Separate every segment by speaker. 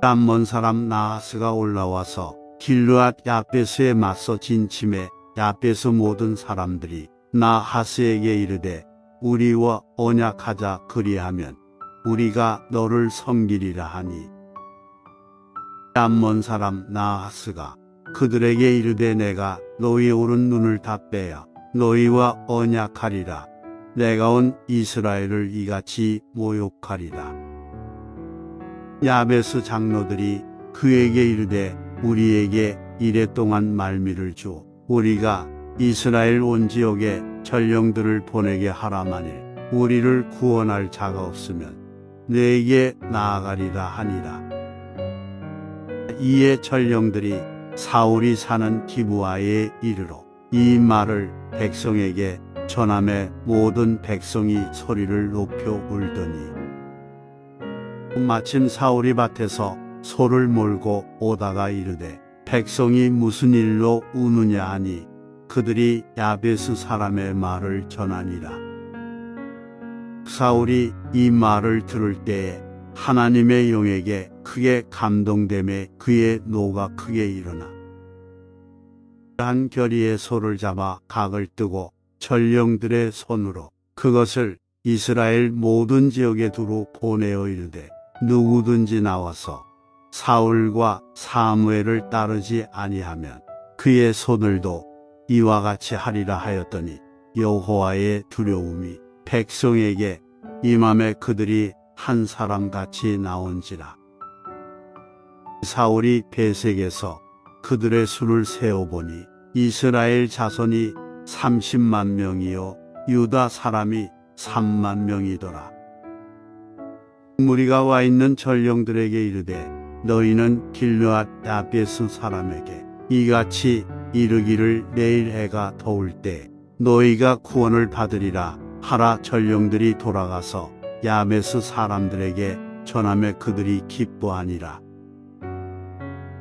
Speaker 1: 암몬 사람 나하스가 올라와서 길르앗 야베스에 맞서 진침해 야베스 모든 사람들이 나하스에게 이르되 우리와 언약하자. 그리하면 우리가 너를 섬기리라 하니, 암몬 사람 나하스가 그들에게 이르되 내가 너희 오른 눈을 다 빼어 너희와 언약하리라. 내가 온 이스라엘을 이같이 모욕하리라. 야베스 장로들이 그에게 이르되 우리에게 이랫동안 말미를 주. 우리가 이스라엘 온 지역에 전령들을 보내게 하라. 만일 우리를 구원할 자가 없으면 내게 나아가리라 하니라. 이에 전령들이 사울이 사는 기브아에 이르러 이 말을 백성에게 전함에 모든 백성이 소리를 높여 울더니, 마침 사울이 밭에서 소를 몰고 오다가 이르되 백성이 무슨 일로 우느냐 하니 그들이 야베스 사람의 말을 전하니라. 사울이 이 말을 들을 때에 하나님의 용에게 크게 감동되매 그의 노가 크게 일어나 한 결의의 소를 잡아 각을 뜨고 전령들의 손으로 그것을 이스라엘 모든 지역에 두루 보내어 이르되 누구든지 나와서 사울과 사무엘을 따르지 아니하면 그의 손을도 이와 같이 하리라 하였더니, 여호와의 두려움이 백성에게 임함에 그들이 한 사람같이 나온지라. 사울이 베색에서 그들의 수를 세어보니 이스라엘 자손이 30만 명이요 유다 사람이 3만 명이더라. 무리가 와 있는 전령들에게 이르되 너희는 길르앗 야베스 사람에게 이같이 이르기를 내일 해가 더울 때 너희가 구원을 받으리라 하라. 전령들이 돌아가서 야베스 사람들에게 전하매 그들이 기뻐하니라.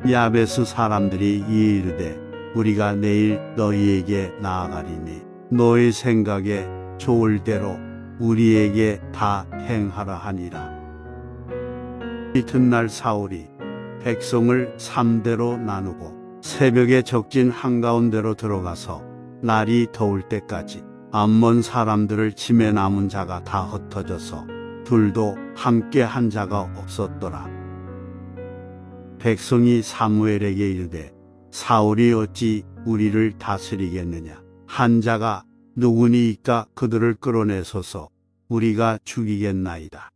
Speaker 1: 야베스 사람들이 이에 이르되 우리가 내일 너희에게 나아가리니 너희 생각에 좋을 대로 우리에게 다 행하라 하니라. 이튿날 사울이 백성을 3대로 나누고 새벽에 적진 한가운데로 들어가서 날이 더울 때까지 암몬 사람들을 치매 남은 자가 다 흩어져서 둘도 함께 한 자가 없었더라. 백성이 사무엘에게 이르되 사울이 어찌 우리를 다스리겠느냐. 한 자가 누구니이까 그들을 끌어내소서. 우리가 죽이겠나이다.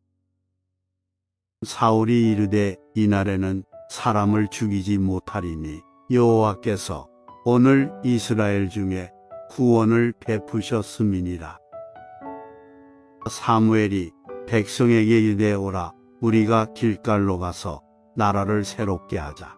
Speaker 1: 사울이 이르되 이날에는 사람을 죽이지 못하리니 여호와께서 오늘 이스라엘 중에 구원을 베푸셨음이니라. 사무엘이 백성에게 이르되 오라. 우리가 길갈로 가서 나라를 새롭게 하자.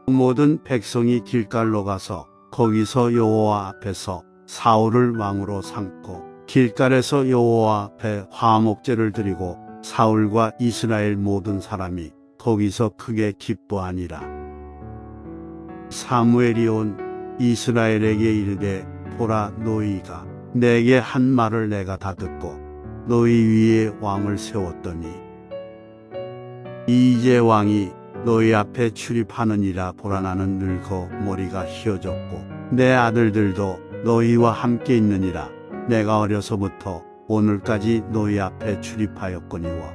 Speaker 1: 모든 백성이 길갈로 가서 거기서 여호와 앞에서 사울을 왕으로 삼고 길갈에서 여호와 앞에 화목제를 드리고 사울과 이스라엘 모든 사람이 거기서 크게 기뻐하니라. 사무엘이 온 이스라엘에게 이르되 보라, 너희가 내게 한 말을 내가 다 듣고 너희 위에 왕을 세웠더니 이제 왕이 너희 앞에 출입하느니라. 보라, 나는 늙어 머리가 휘어졌고 내 아들들도 너희와 함께 있느니라. 내가 어려서부터 오늘까지 너희 앞에 출입하였거니와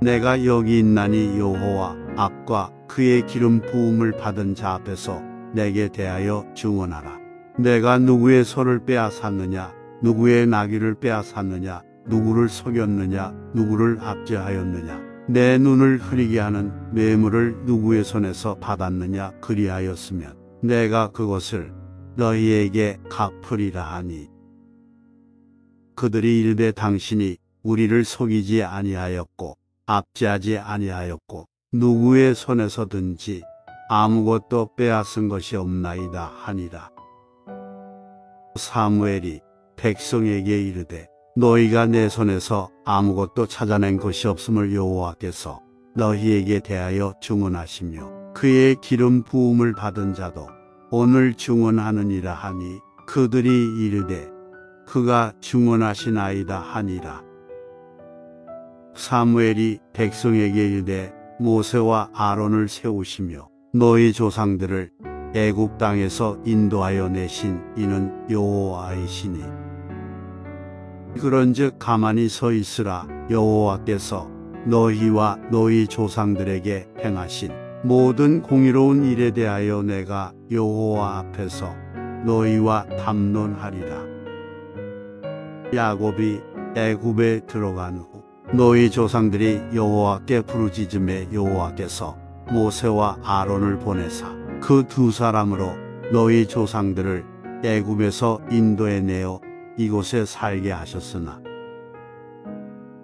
Speaker 1: 내가 여기 있나니 여호와 앞과 그의 기름 부음을 받은 자 앞에서 내게 대하여 증언하라. 내가 누구의 소를 빼앗았느냐, 누구의 나귀를 빼앗았느냐, 누구를 속였느냐, 누구를 압제하였느냐, 내 눈을 흐리게 하는 뇌물을 누구의 손에서 받았느냐. 그리하였으면 내가 그것을 너희에게 갚으리라 하니, 그들이 이르되 당신이 우리를 속이지 아니하였고 압제하지 아니하였고 누구의 손에서든지 아무것도 빼앗은 것이 없나이다 하니라. 사무엘이 백성에게 이르되 너희가 내 손에서 아무것도 찾아낸 것이 없음을 여호와께서 너희에게 대하여 증언하시며 그의 기름 부음을 받은 자도 오늘 증언하느니라 하니, 그들이 이르되 그가 증언하시나이다 하니라. 사무엘이 백성에게 이르되 모세와 아론을 세우시며 너희 조상들을 애굽 땅에서 인도하여 내신 이는 여호와이시니 그런즉 가만히 서 있으라. 여호와께서 너희와 너희 조상들에게 행하신 모든 공의로운 일에 대하여 내가 여호와 앞에서 너희와 담론하리라. 야곱이 애굽에 들어간 후 너희 조상들이 여호와께 부르짖음에 여호와께서 모세와 아론을 보내사 그 두 사람으로 너희 조상들을 애굽에서 인도해 내어 이곳에 살게 하셨으나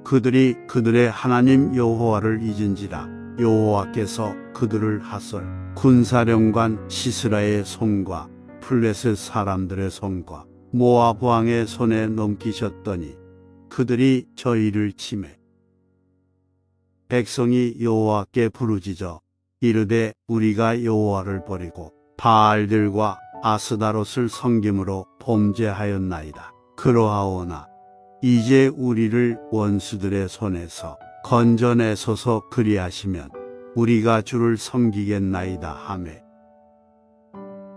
Speaker 1: 그들이 그들의 하나님 여호와를 잊은지라. 여호와께서 그들을 하솔 군사령관 시스라의 손과 플레셋 사람들의 손과 모압 왕의 손에 넘기셨더니 그들이 저희를 치매 백성이 여호와께 부르짖어 이르되 우리가 여호와를 버리고 바알들과 아스다롯을 섬김으로 범죄하였나이다. 그러하오나 이제 우리를 원수들의 손에서 건져내소서. 그리하시면 우리가 주를 섬기겠나이다 하매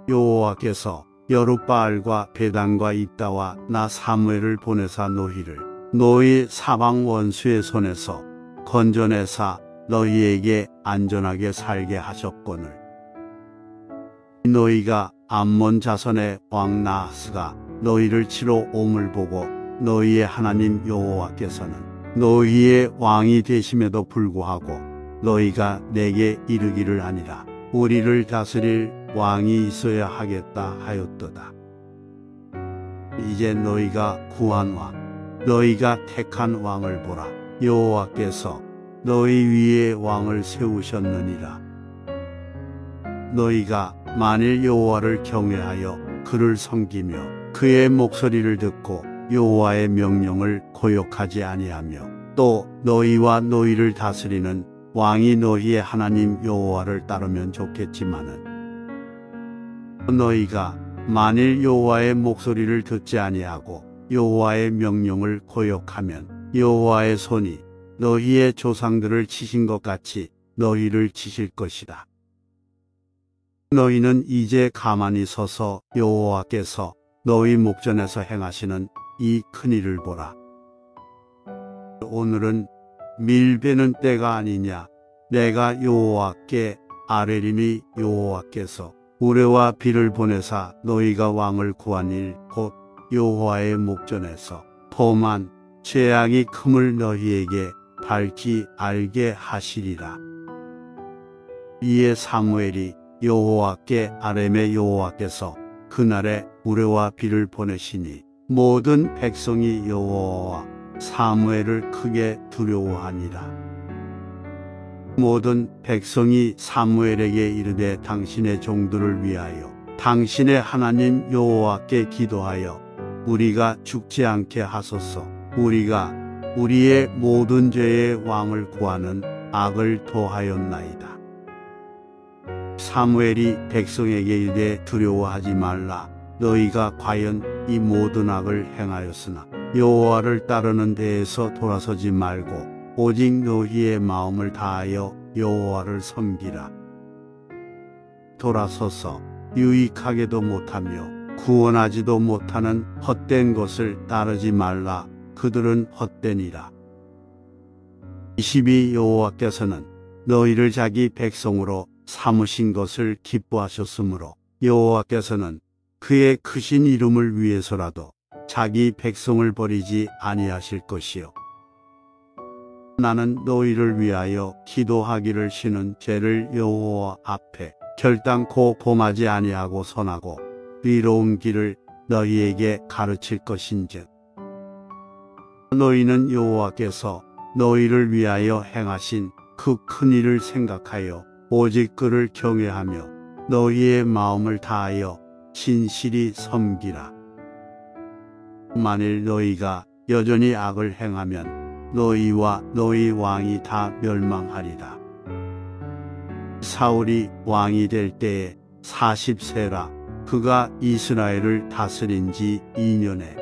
Speaker 1: 여호와께서 여룻바알과 베단과 입다와 나 사무엘을 보내사 너희를 너희 사방 원수의 손에서 건져내사 너희에게 안전하게 살게 하셨거늘 너희가 암몬 자손의 왕 나하스가 너희를 치러 옴을 보고 너희의 하나님 여호와께서는 너희의 왕이 되심에도 불구하고 너희가 내게 이르기를 하니라. 우리를 다스릴 왕이 있어야 하겠다 하였도다. 이제 너희가 구한 왕 너희가 택한 왕을 보라. 여호와께서 너희 위에 왕을 세우셨느니라. 너희가 만일 여호와를 경외하여 그를 섬기며 그의 목소리를 듣고 여호와의 명령을 거역하지 아니하며 또 너희와 너희를 다스리는 왕이 너희의 하나님 여호와를 따르면 좋겠지만은 너희가 만일 여호와의 목소리를 듣지 아니하고 여호와의 명령을 거역하면 여호와의 손이 너희의 조상들을 치신 것 같이 너희를 치실 것이다. 너희는 이제 가만히 서서 여호와께서 너희 목전에서 행하시는 이 큰일을 보라. 오늘은 밀베는 때가 아니냐. 내가 여호와께 아뢰리니 여호와께서 우레와 비를 보내사 너희가 왕을 구한 일 곧 여호와의 목전에서 범한 죄악이 큼을 너희에게 밝히 알게 하시리라. 이에 사무엘이 여호와께 아뢰매 여호와께서 그날에 우레와 비를 보내시니 모든 백성이 여호와와 사무엘을 크게 두려워하니라. 모든 백성이 사무엘에게 이르되 당신의 종들을 위하여 당신의 하나님 여호와께 기도하여 우리가 죽지 않게 하소서. 우리가 우리의 모든 죄의 왕을 구하는 악을 도하였나이다. 사무엘이 백성에게 이르되 두려워하지 말라. 너희가 과연 이 모든 악을 행하였으나 여호와를 따르는 데에서 돌아서지 말고 오직 너희의 마음을 다하여 여호와를 섬기라. 돌아서서 유익하게도 못하며 구원하지도 못하는 헛된 것을 따르지 말라. 그들은 헛되니라. 22 여호와께서는 너희를 자기 백성으로 삼으신 것을 기뻐하셨으므로 여호와께서는 그의 크신 이름을 위해서라도 자기 백성을 버리지 아니하실 것이요. 나는 너희를 위하여 기도하기를 쉬는 죄를 여호와 앞에 결단코 범하지 아니하고 선하고 의로운 길을 너희에게 가르칠 것인즉 너희는 여호와께서 너희를 위하여 행하신 그 큰 일을 생각하여 오직 그를 경외하며 너희의 마음을 다하여 진실이 섬기라. 만일 너희가 여전히 악을 행하면 너희와 너희 왕이 다 멸망하리라. 사울이 왕이 될 때에 40세라. 그가 이스라엘을 다스린 지 2년에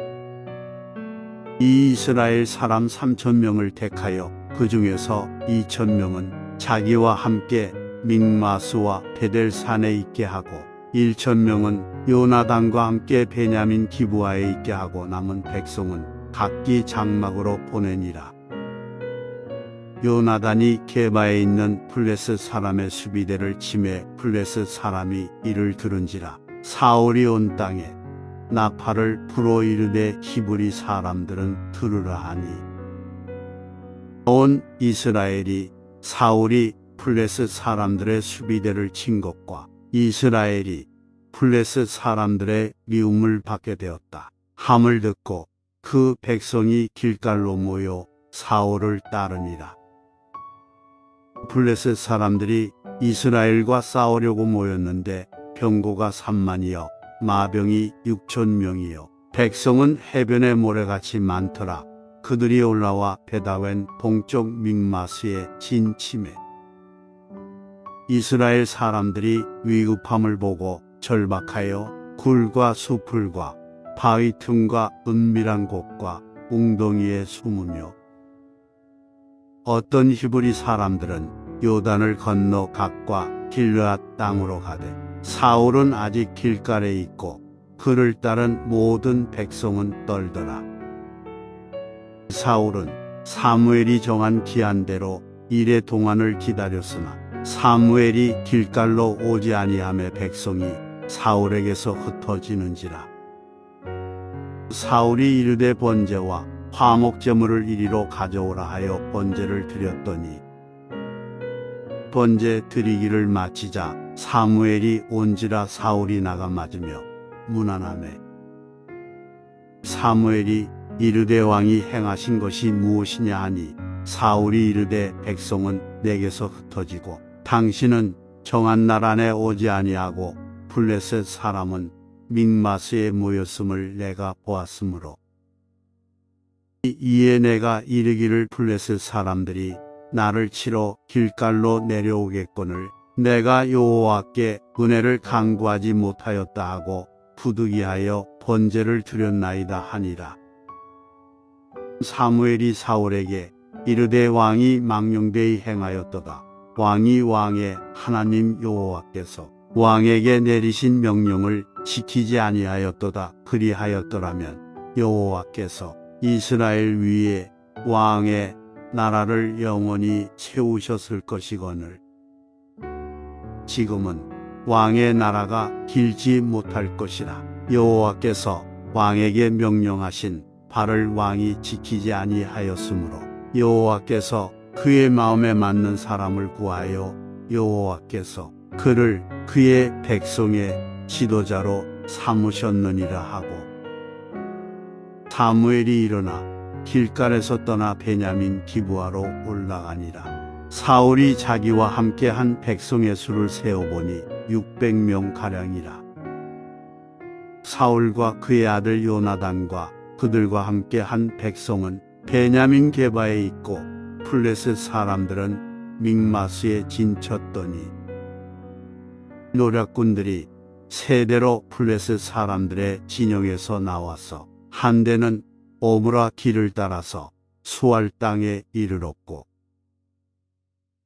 Speaker 1: 이 이스라엘 사람 3,000명을 택하여 그 중에서 2,000명은 자기와 함께 믹마스와 베델산에 있게 하고 1,000명은 요나단과 함께 베냐민 기브아에 있게 하고 남은 백성은 각기 장막으로 보내니라. 요나단이 게바에 있는 블레셋 사람의 수비대를 치매 블레셋 사람이 이를 들은지라. 사울이 온 땅에 나팔을 불어 이르되 히브리 사람들은 들으라 하니 온 이스라엘이 사울이 블레셋 사람들의 수비대를 친 것과 이스라엘이 블레셋 사람들의 미움을 받게 되었다 함을 듣고 그 백성이 길갈로 모여 사울을 따르니라. 블레셋 사람들이 이스라엘과 싸우려고 모였는데 병거가 3만이여 마병이 6,000명이요 백성은 해변의 모래같이 많더라. 그들이 올라와 베다웬 동쪽 믹마스에 진침해 이스라엘 사람들이 위급함을 보고 절박하여 굴과 수풀과 바위 틈과 은밀한 곳과 웅덩이에 숨으며 어떤 히브리 사람들은 요단을 건너 갓과 길르앗 땅으로 가되 사울은 아직 길갈에 있고 그를 따른 모든 백성은 떨더라. 사울은 사무엘이 정한 기한대로 일의 동안을 기다렸으나 사무엘이 길갈로 오지 아니하매 백성이 사울에게서 흩어지는지라. 사울이 이르되 번제와 화목제물을 이리로 가져오라 하여 번제를 드렸더니 번제 드리기를 마치자 사무엘이 온지라 사울이 나가 맞으며 문안하매 사무엘이 이르되 왕이 행하신 것이 무엇이냐 하니 사울이 이르되 백성은 내게서 흩어지고 당신은 정한 날 안에 오지 아니하고 블레셋 사람은 믹마스에 모였음을 내가 보았으므로 이에 내가 이르기를 블레셋 사람들이 나를 치러 길갈로 내려오겠거늘 내가 여호와께 은혜를 간구하지 못하였다 하고 부득이하여 번제를 드렸나이다 하니라. 사무엘이 사울에게 이르되 왕이 망령되이 행하였도다. 왕이 왕의 하나님 여호와께서 왕에게 내리신 명령을 지키지 아니하였도다. 그리하였더라면 여호와께서 이스라엘 위에 왕의 나라를 영원히 세우셨을 것이거늘 지금은 왕의 나라가 길지 못할 것이라. 여호와께서 왕에게 명령하신 바를 왕이 지키지 아니하였으므로 여호와께서 그의 마음에 맞는 사람을 구하여 여호와께서 그를 그의 백성의 지도자로 삼으셨느니라 하고 사무엘이 일어나 길갈에서 떠나 베냐민 기브아로 올라가니라. 사울이 자기와 함께 한 백성의 수를 세어보니 600명 가량이라. 사울과 그의 아들 요나단과 그들과 함께 한 백성은 베냐민 게바에 있고 블레셋 사람들은 믹마스에 진쳤더니 노략군들이 세대로 블레셋 사람들의 진영에서 나와서 한 대는 오므라 길을 따라서 수알 땅에 이르렀고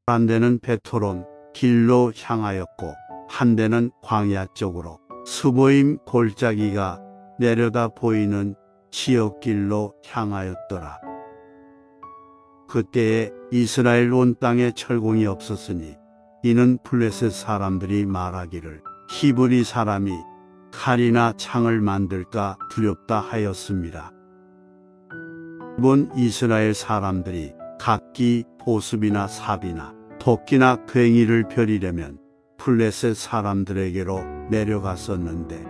Speaker 1: 한 대는 베토론 길로 향하였고 한 대는 광야 쪽으로 스보임 골짜기가 내려다 보이는 지역길로 향하였더라. 그때에 이스라엘 온 땅에 철공이 없었으니 이는 블레셋 사람들이 말하기를 히브리 사람이 칼이나 창을 만들까 두렵다 하였습니다. 본 이스라엘 사람들이 각기 보습이나 삽이나 도끼나 괭이를 펴리려면 블레셋 사람들에게로 내려갔었는데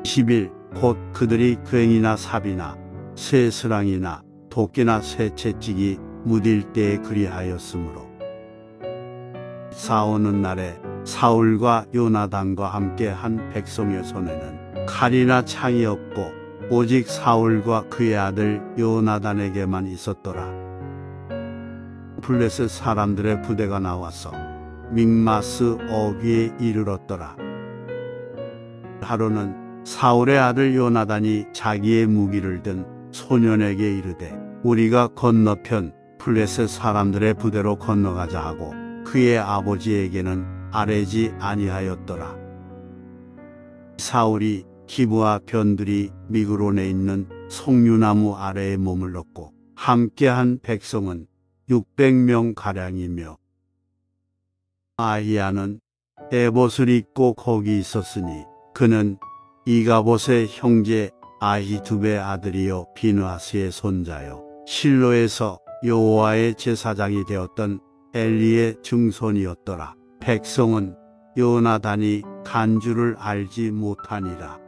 Speaker 1: 10일 곧 그들이 괭이나 삽이나 새 스랑이나 도끼나 새 채찍이 무딜 때에 그리하였으므로 싸우는 날에 사울과 요나단과 함께 한 백성의 손에는 칼이나 창이 없고 오직 사울과 그의 아들 요나단에게만 있었더라. 블레셋 사람들의 부대가 나와서 믹마스 어귀에 이르렀더라. 하루는 사울의 아들 요나단이 자기의 무기를 든 소년에게 이르되 우리가 건너편 블레셋 사람들의 부대로 건너가자 하고 그의 아버지에게는 아뢰지 아니하였더라. 사울이 기브아 변들이 미그론에 있는 송유나무 아래에 머물렀고 함께한 백성은 600명 가량이며 아히야는 에봇을 입고 거기 있었으니 그는 이가봇의 형제 아히두베 아들이요 비느하스의 손자요 실로에서 여호와의 제사장이 되었던 엘리의 증손이었더라. 백성은 요나단이 간 줄을 알지 못하니라.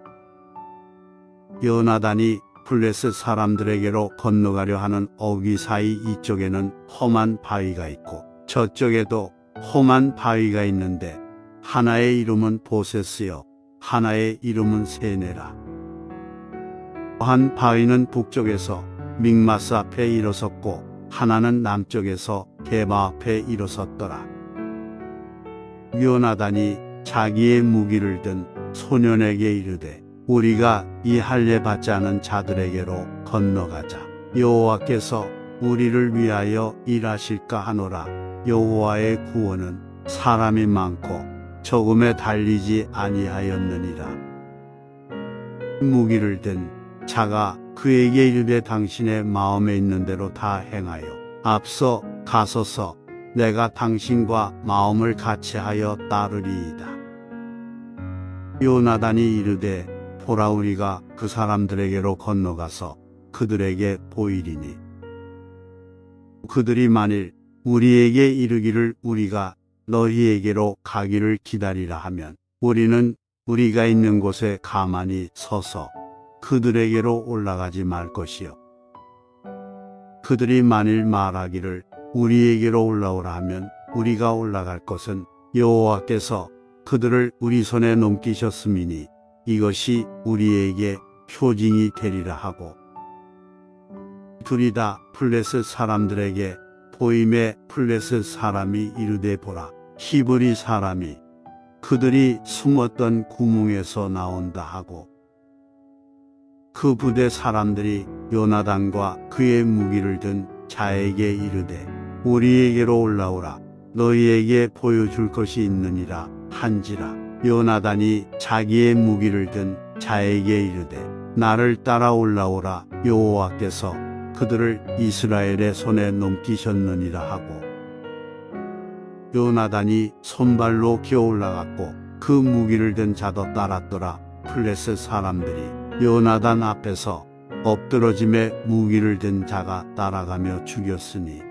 Speaker 1: 요나단이 블레셋 사람들에게로 건너가려 하는 어귀 사이 이쪽에는 험한 바위가 있고 저쪽에도 험한 바위가 있는데 하나의 이름은 보세스요 하나의 이름은 세네라. 한 바위는 북쪽에서 믹마스 앞에 일어섰고 하나는 남쪽에서 게바 앞에 일어섰더라. 요나단이 자기의 무기를 든 소년에게 이르되 우리가 이 할례 받지 않은 자들에게로 건너가자. 여호와께서 우리를 위하여 일하실까 하노라. 여호와의 구원은 사람이 많고 적음에 달리지 아니하였느니라. 무기를 든 자가 그에게 이르되 당신의 마음에 있는 대로 다 행하여 앞서 가소서. 내가 당신과 마음을 같이하여 따르리이다. 요나단이 이르되 보라 우리가 그 사람들에게로 건너가서 그들에게 보이리니 그들이 만일 우리에게 이르기를 우리가 너희에게로 가기를 기다리라 하면 우리는 우리가 있는 곳에 가만히 서서 그들에게로 올라가지 말 것이요. 그들이 만일 말하기를 우리에게로 올라오라 하면 우리가 올라갈 것은 여호와께서 그들을 우리 손에 넘기셨음이니 이것이 우리에게 표징이 되리라 하고 둘이 다 블레셋 사람들에게 보임에 블레셋 사람이 이르되 보라 히브리 사람이 그들이 숨었던 구멍에서 나온다 하고 그 부대 사람들이 요나단과 그의 무기를 든 자에게 이르되 우리에게로 올라오라 너희에게 보여줄 것이 있느니라 한지라. 요나단이 자기의 무기를 든 자에게 이르되 나를 따라 올라오라 여호와께서 그들을 이스라엘의 손에 넘기셨느니라 하고 요나단이 손발로 기어 올라갔고 그 무기를 든 자도 따랐더라. 블레셋 사람들이 요나단 앞에서 엎드러짐에 무기를 든 자가 따라가며 죽였으니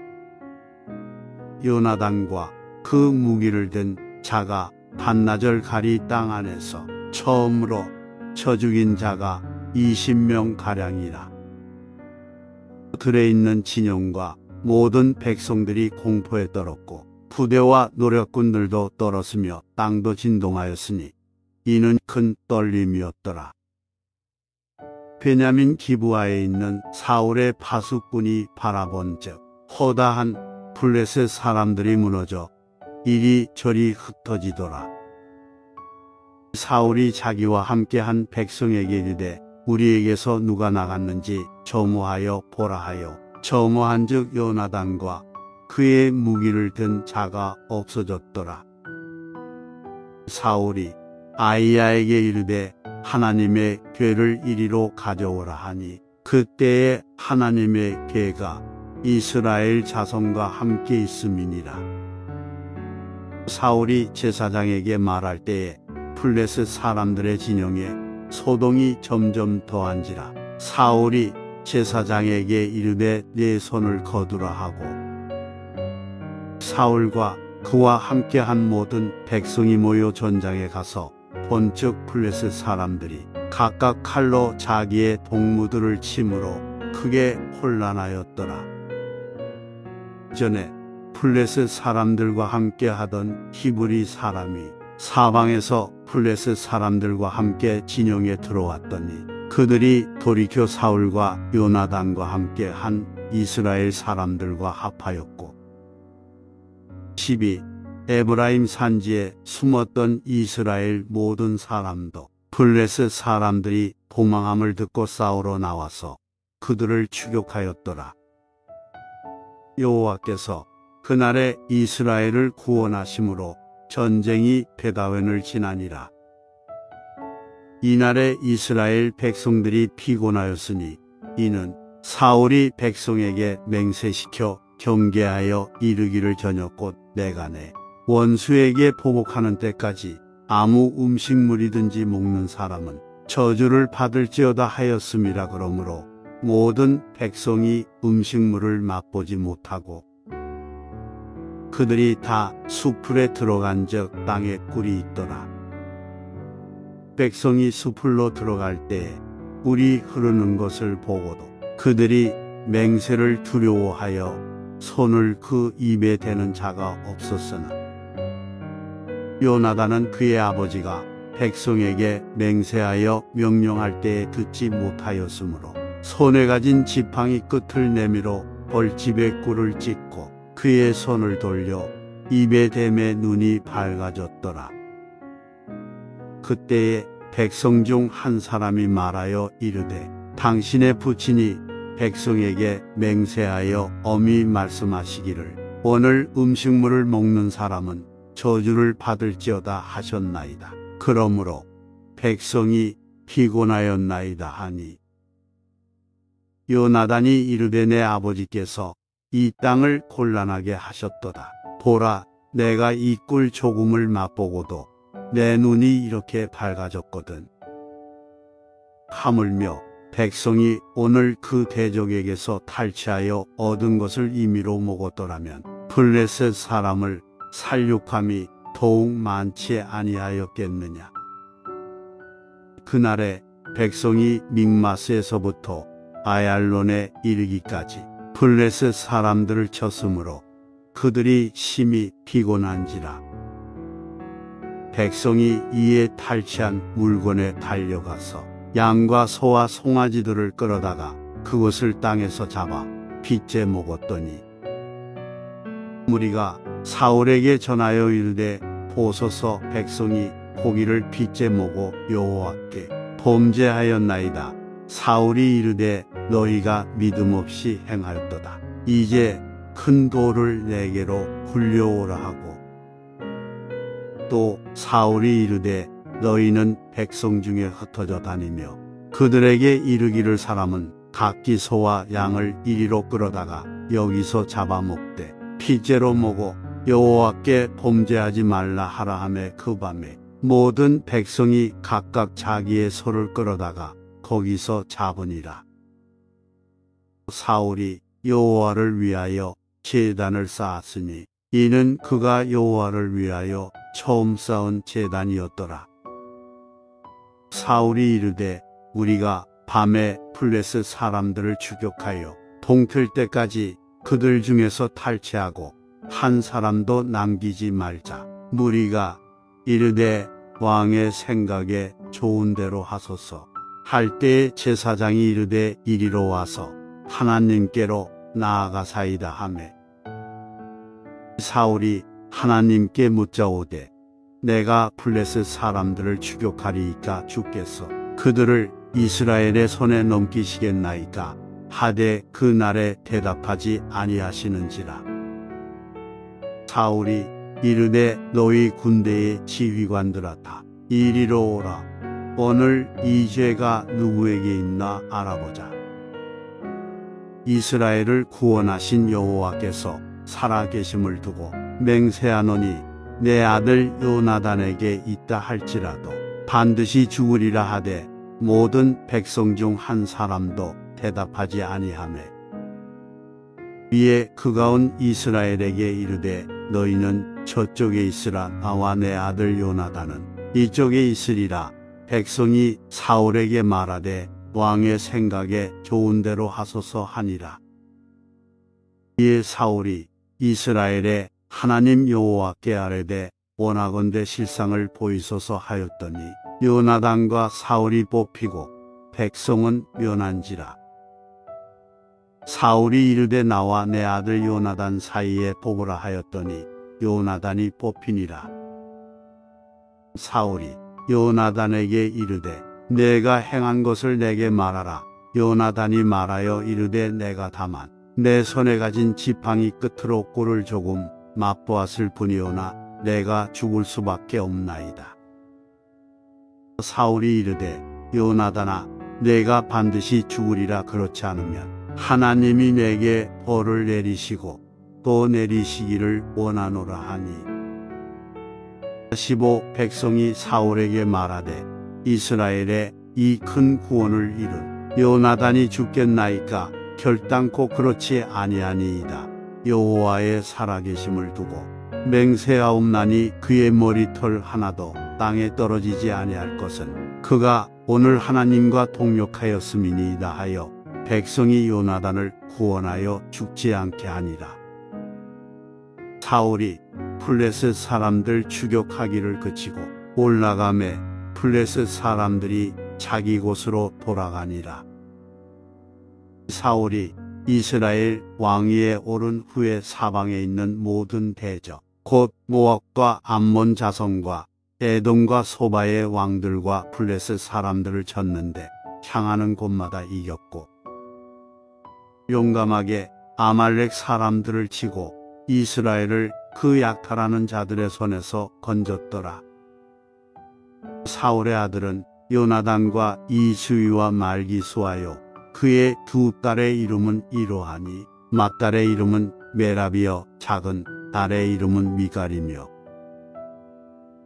Speaker 1: 요나단과 그 무기를 든 자가 반나절 가리 땅 안에서 처음으로 쳐 죽인 자가 20명 가량이라. 들에 있는 진영과 모든 백성들이 공포에 떨었고 부대와 노략군들도 떨었으며 땅도 진동하였으니 이는 큰 떨림이었더라. 베냐민 기브아에 있는 사울의 파수꾼이 바라본즉 허다한 블레셋 사람들이 무너져 이리저리 흩어지더라. 사울이 자기와 함께한 백성에게 이르되 우리에게서 누가 나갔는지 점호하여 보라 하여 점호한즉 요나단과 그의 무기를 든 자가 없어졌더라. 사울이 아히야에게 이르되 하나님의 궤를 이리로 가져오라 하니 그때에 하나님의 궤가 이스라엘 자손과 함께 있음이니라. 사울이 제사장에게 말할 때에 블레셋 사람들의 진영에 소동이 점점 더한지라. 사울이 제사장에게 이르되 내 손을 거두라 하고 사울과 그와 함께한 모든 백성이 모여 전장에 가서 본즉 블레셋 사람들이 각각 칼로 자기의 동무들을 침으로 크게 혼란하였더라. 전에 블레셋 사람들과 함께하던 히브리 사람이 사방에서 블레셋 사람들과 함께 진영에 들어왔더니 그들이 돌이켜 사울과 요나단과 함께 한 이스라엘 사람들과 합하였고 12. 에브라임 산지에 숨었던 이스라엘 모든 사람도 블레셋 사람들이 도망함을 듣고 싸우러 나와서 그들을 추격하였더라. 여호와께서 그날에 이스라엘을 구원하심으로 전쟁이 베다웬을 지나니라. 이날에 이스라엘 백성들이 피곤하였으니 이는 사울이 백성에게 맹세시켜 경계하여 이르기를 저녁 곧 내가 내 원수에게 보복하는 때까지 아무 음식물이든지 먹는 사람은 저주를 받을지어다 하였음이라. 그러므로 모든 백성이 음식물을 맛보지 못하고 그들이 다 수풀에 들어간즉 땅에 꿀이 있더라. 백성이 수풀로 들어갈 때에 꿀이 흐르는 것을 보고도 그들이 맹세를 두려워하여 손을 그 입에 대는 자가 없었으나 요나단은 그의 아버지가 백성에게 맹세하여 명령할 때에 듣지 못하였으므로 손에 가진 지팡이 끝을 내밀어 벌집에 꿀을 찢고 그의 손을 돌려 입에 대매 눈이 밝아졌더라. 그때에 백성 중 한 사람이 말하여 이르되 당신의 부친이 백성에게 맹세하여 엄히 말씀하시기를 오늘 음식물을 먹는 사람은 저주를 받을지어다 하셨나이다. 그러므로 백성이 피곤하였나이다 하니 요나단이 이르되 내 아버지께서 이 땅을 곤란하게 하셨도다. 보라, 내가 이 꿀 조금을 맛보고도 내 눈이 이렇게 밝아졌거든. 하물며 백성이 오늘 그 대적에게서 탈취하여 얻은 것을 임의로 먹었더라면 블레셋 사람을 살육함이 더욱 많지 아니하였겠느냐. 그날에 백성이 믹마스에서부터 아얄론에 이르기까지 블레셋 사람들을 쳤으므로 그들이 심히 피곤한지라. 백성이 이에 탈취한 물건에 달려가서 양과 소와 송아지들을 끌어다가 그것을 땅에서 잡아 빚제 먹었더니 무리가 사울에게 전하여 이르되 보소서 백성이 고기를 빚제 먹어 여호와께 범죄하였나이다. 사울이 이르되 너희가 믿음 없이 행하였도다. 이제 큰 돌을 내게로 굴려오라 하고 또 사울이 이르되 너희는 백성 중에 흩어져 다니며 그들에게 이르기를 사람은 각기 소와 양을 이리로 끌어다가 여기서 잡아먹되 빚제로 먹어 여호와께 범죄하지 말라 하라 하매 그 밤에 모든 백성이 각각 자기의 소를 끌어다가 거기서 잡으니라. 사울이 여호와를 위하여 제단을 쌓았으니 이는 그가 여호와를 위하여 처음 쌓은 제단이었더라. 사울이 이르되 우리가 밤에 블레셋 사람들을 추격하여 동틀 때까지 그들 중에서 탈취하고 한 사람도 남기지 말자. 무리가 이르되 왕의 생각에 좋은 대로 하소서 할 때에 제사장이 이르되 이리로 와서 하나님께로 나아가사이다 하매 사울이 하나님께 묻자오되 내가 블레셋 사람들을 추격하리이까 주께서 그들을 이스라엘의 손에 넘기시겠나이까 하되 그 날에 대답하지 아니하시는지라. 사울이 이르되 너희 군대의 지휘관들아 다 이리로 오라. 오늘 이 죄가 누구에게 있나 알아보자. 이스라엘을 구원하신 여호와께서 살아계심을 두고 맹세하노니 내 아들 요나단에게 있다 할지라도 반드시 죽으리라 하되 모든 백성 중 한 사람도 대답하지 아니하매 이에 그가 온 이스라엘에게 이르되 너희는 저쪽에 있으라. 나와 내 아들 요나단은 이쪽에 있으리라. 백성이 사울에게 말하되 왕의 생각에 좋은 대로 하소서 하니라. 이에 사울이 이스라엘의 하나님 여호와께 아뢰되 원하건대 실상을 보이소서 하였더니 요나단과 사울이 뽑히고 백성은 면한지라. 사울이 이르되 나와 내 아들 요나단 사이에 뽑으라 하였더니 요나단이 뽑히니라. 사울이 요나단에게 이르되 내가 행한 것을 내게 말하라. 요나단이 말하여 이르되 내가 다만 내 손에 가진 지팡이 끝으로 꿀을 조금 맛보았을 뿐이오나 내가 죽을 수밖에 없나이다. 사울이 이르되 요나단아 내가 반드시 죽으리라. 그렇지 않으면 하나님이 내게 벌을 내리시고 또 내리시기를 원하노라 하니. 15 백성이 사울에게 말하되 이스라엘에 이 큰 구원을 이룬 요나단이 죽겠나이까 결단코 그렇지 아니하니이다. 여호와의 살아계심을 두고 맹세하옵나니 그의 머리털 하나도 땅에 떨어지지 아니할 것은 그가 오늘 하나님과 동역하였음이니이다 하여 백성이 요나단을 구원하여 죽지 않게 하니라. 사울이 블레셋 사람들 추격하기를 그치고 올라가매 블레셋 사람들이 자기 곳으로 돌아가니라. 사울이 이스라엘 왕위에 오른 후에 사방에 있는 모든 대적 곧 모압과 암몬 자손과 에돔과 소바의 왕들과 블레셋 사람들을 쳤는데 향하는 곳마다 이겼고 용감하게 아말렉 사람들을 치고 이스라엘을 그 약탈하는 자들의 손에서 건졌더라. 사울의 아들은 요나단과 이스위와 말기수하여 그의 두 딸의 이름은 이러하니 맏딸의 이름은 메라비여 작은 딸의 이름은 미갈이며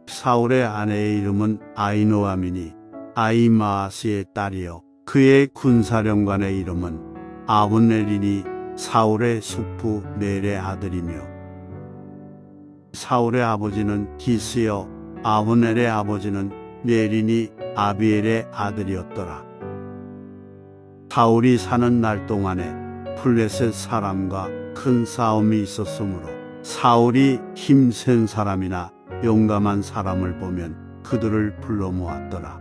Speaker 1: 사울의 아내의 이름은 아히노아미니 아히마아스의 딸이요 그의 군사령관의 이름은 아브넬이니 사울의 숙부 넬의 아들이며 사울의 아버지는 기스여 아브넬의 아버지는 넬이니 아비엘의 아들이었더라. 사울이 사는 날 동안에 블레셋 사람과 큰 싸움이 있었으므로 사울이 힘센 사람이나 용감한 사람을 보면 그들을 불러 모았더라.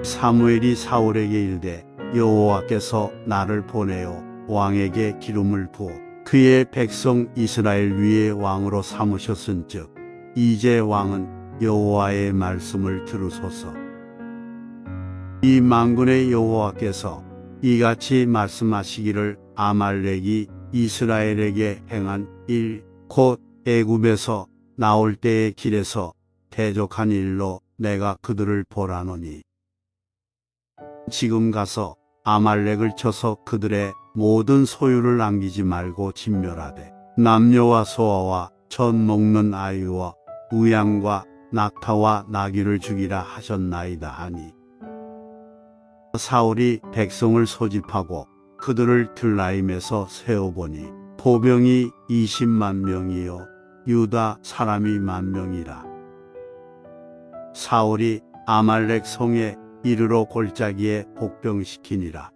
Speaker 1: 사무엘이 사울에게 이르되 여호와께서 나를 보내어 왕에게 기름을 부어 그의 백성 이스라엘 위에 왕으로 삼으셨은즉 이제 왕은 여호와의 말씀을 들으소서. 이 만군의 여호와께서 이같이 말씀하시기를 아말렉이 이스라엘에게 행한 일 곧 애굽에서 나올 때의 길에서 대적한 일로 내가 그들을 벌하노니 지금 가서 아말렉을 쳐서 그들의 모든 소유를 남기지 말고 진멸하되 남녀와 소아와 젖 먹는 아이와 우양과 낙타와 나귀를 죽이라 하셨나이다 하니 사울이 백성을 소집하고 그들을 들라임에서 세어보니 보병이 20만 명이요 유다 사람이 10,000명이라. 사울이 아말렉 성에 이르러 골짜기에 복병시키니라.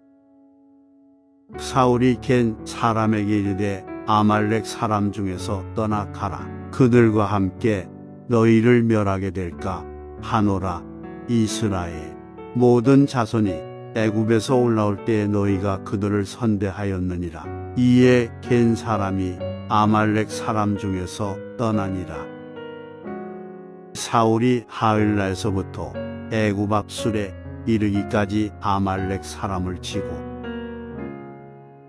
Speaker 1: 사울이 겐 사람에게 이르되 아말렉 사람 중에서 떠나 가라. 그들과 함께 너희를 멸하게 될까 하노라. 이스라엘 모든 자손이 애굽에서 올라올 때에 너희가 그들을 선대하였느니라. 이에 겐 사람이 아말렉 사람 중에서 떠나니라. 사울이 하윌라에서부터 애굽 앞 술에 이르기까지 아말렉 사람을 치고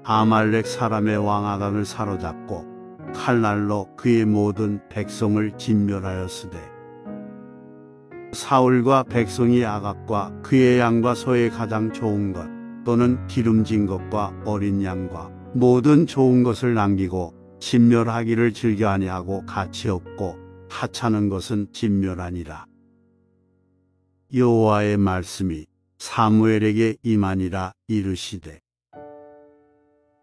Speaker 1: 아말렉 사람의 왕 아간을 사로잡고 칼날로 그의 모든 백성을 진멸하였으되 사울과 백성이 아각과 그의 양과 소의 가장 좋은 것 또는 기름진 것과 어린 양과 모든 좋은 것을 남기고 진멸하기를 즐겨 아니하고 가치 없고 하찮은 것은 진멸하니라. 여호와의 말씀이 사무엘에게 임하니라. 이르시되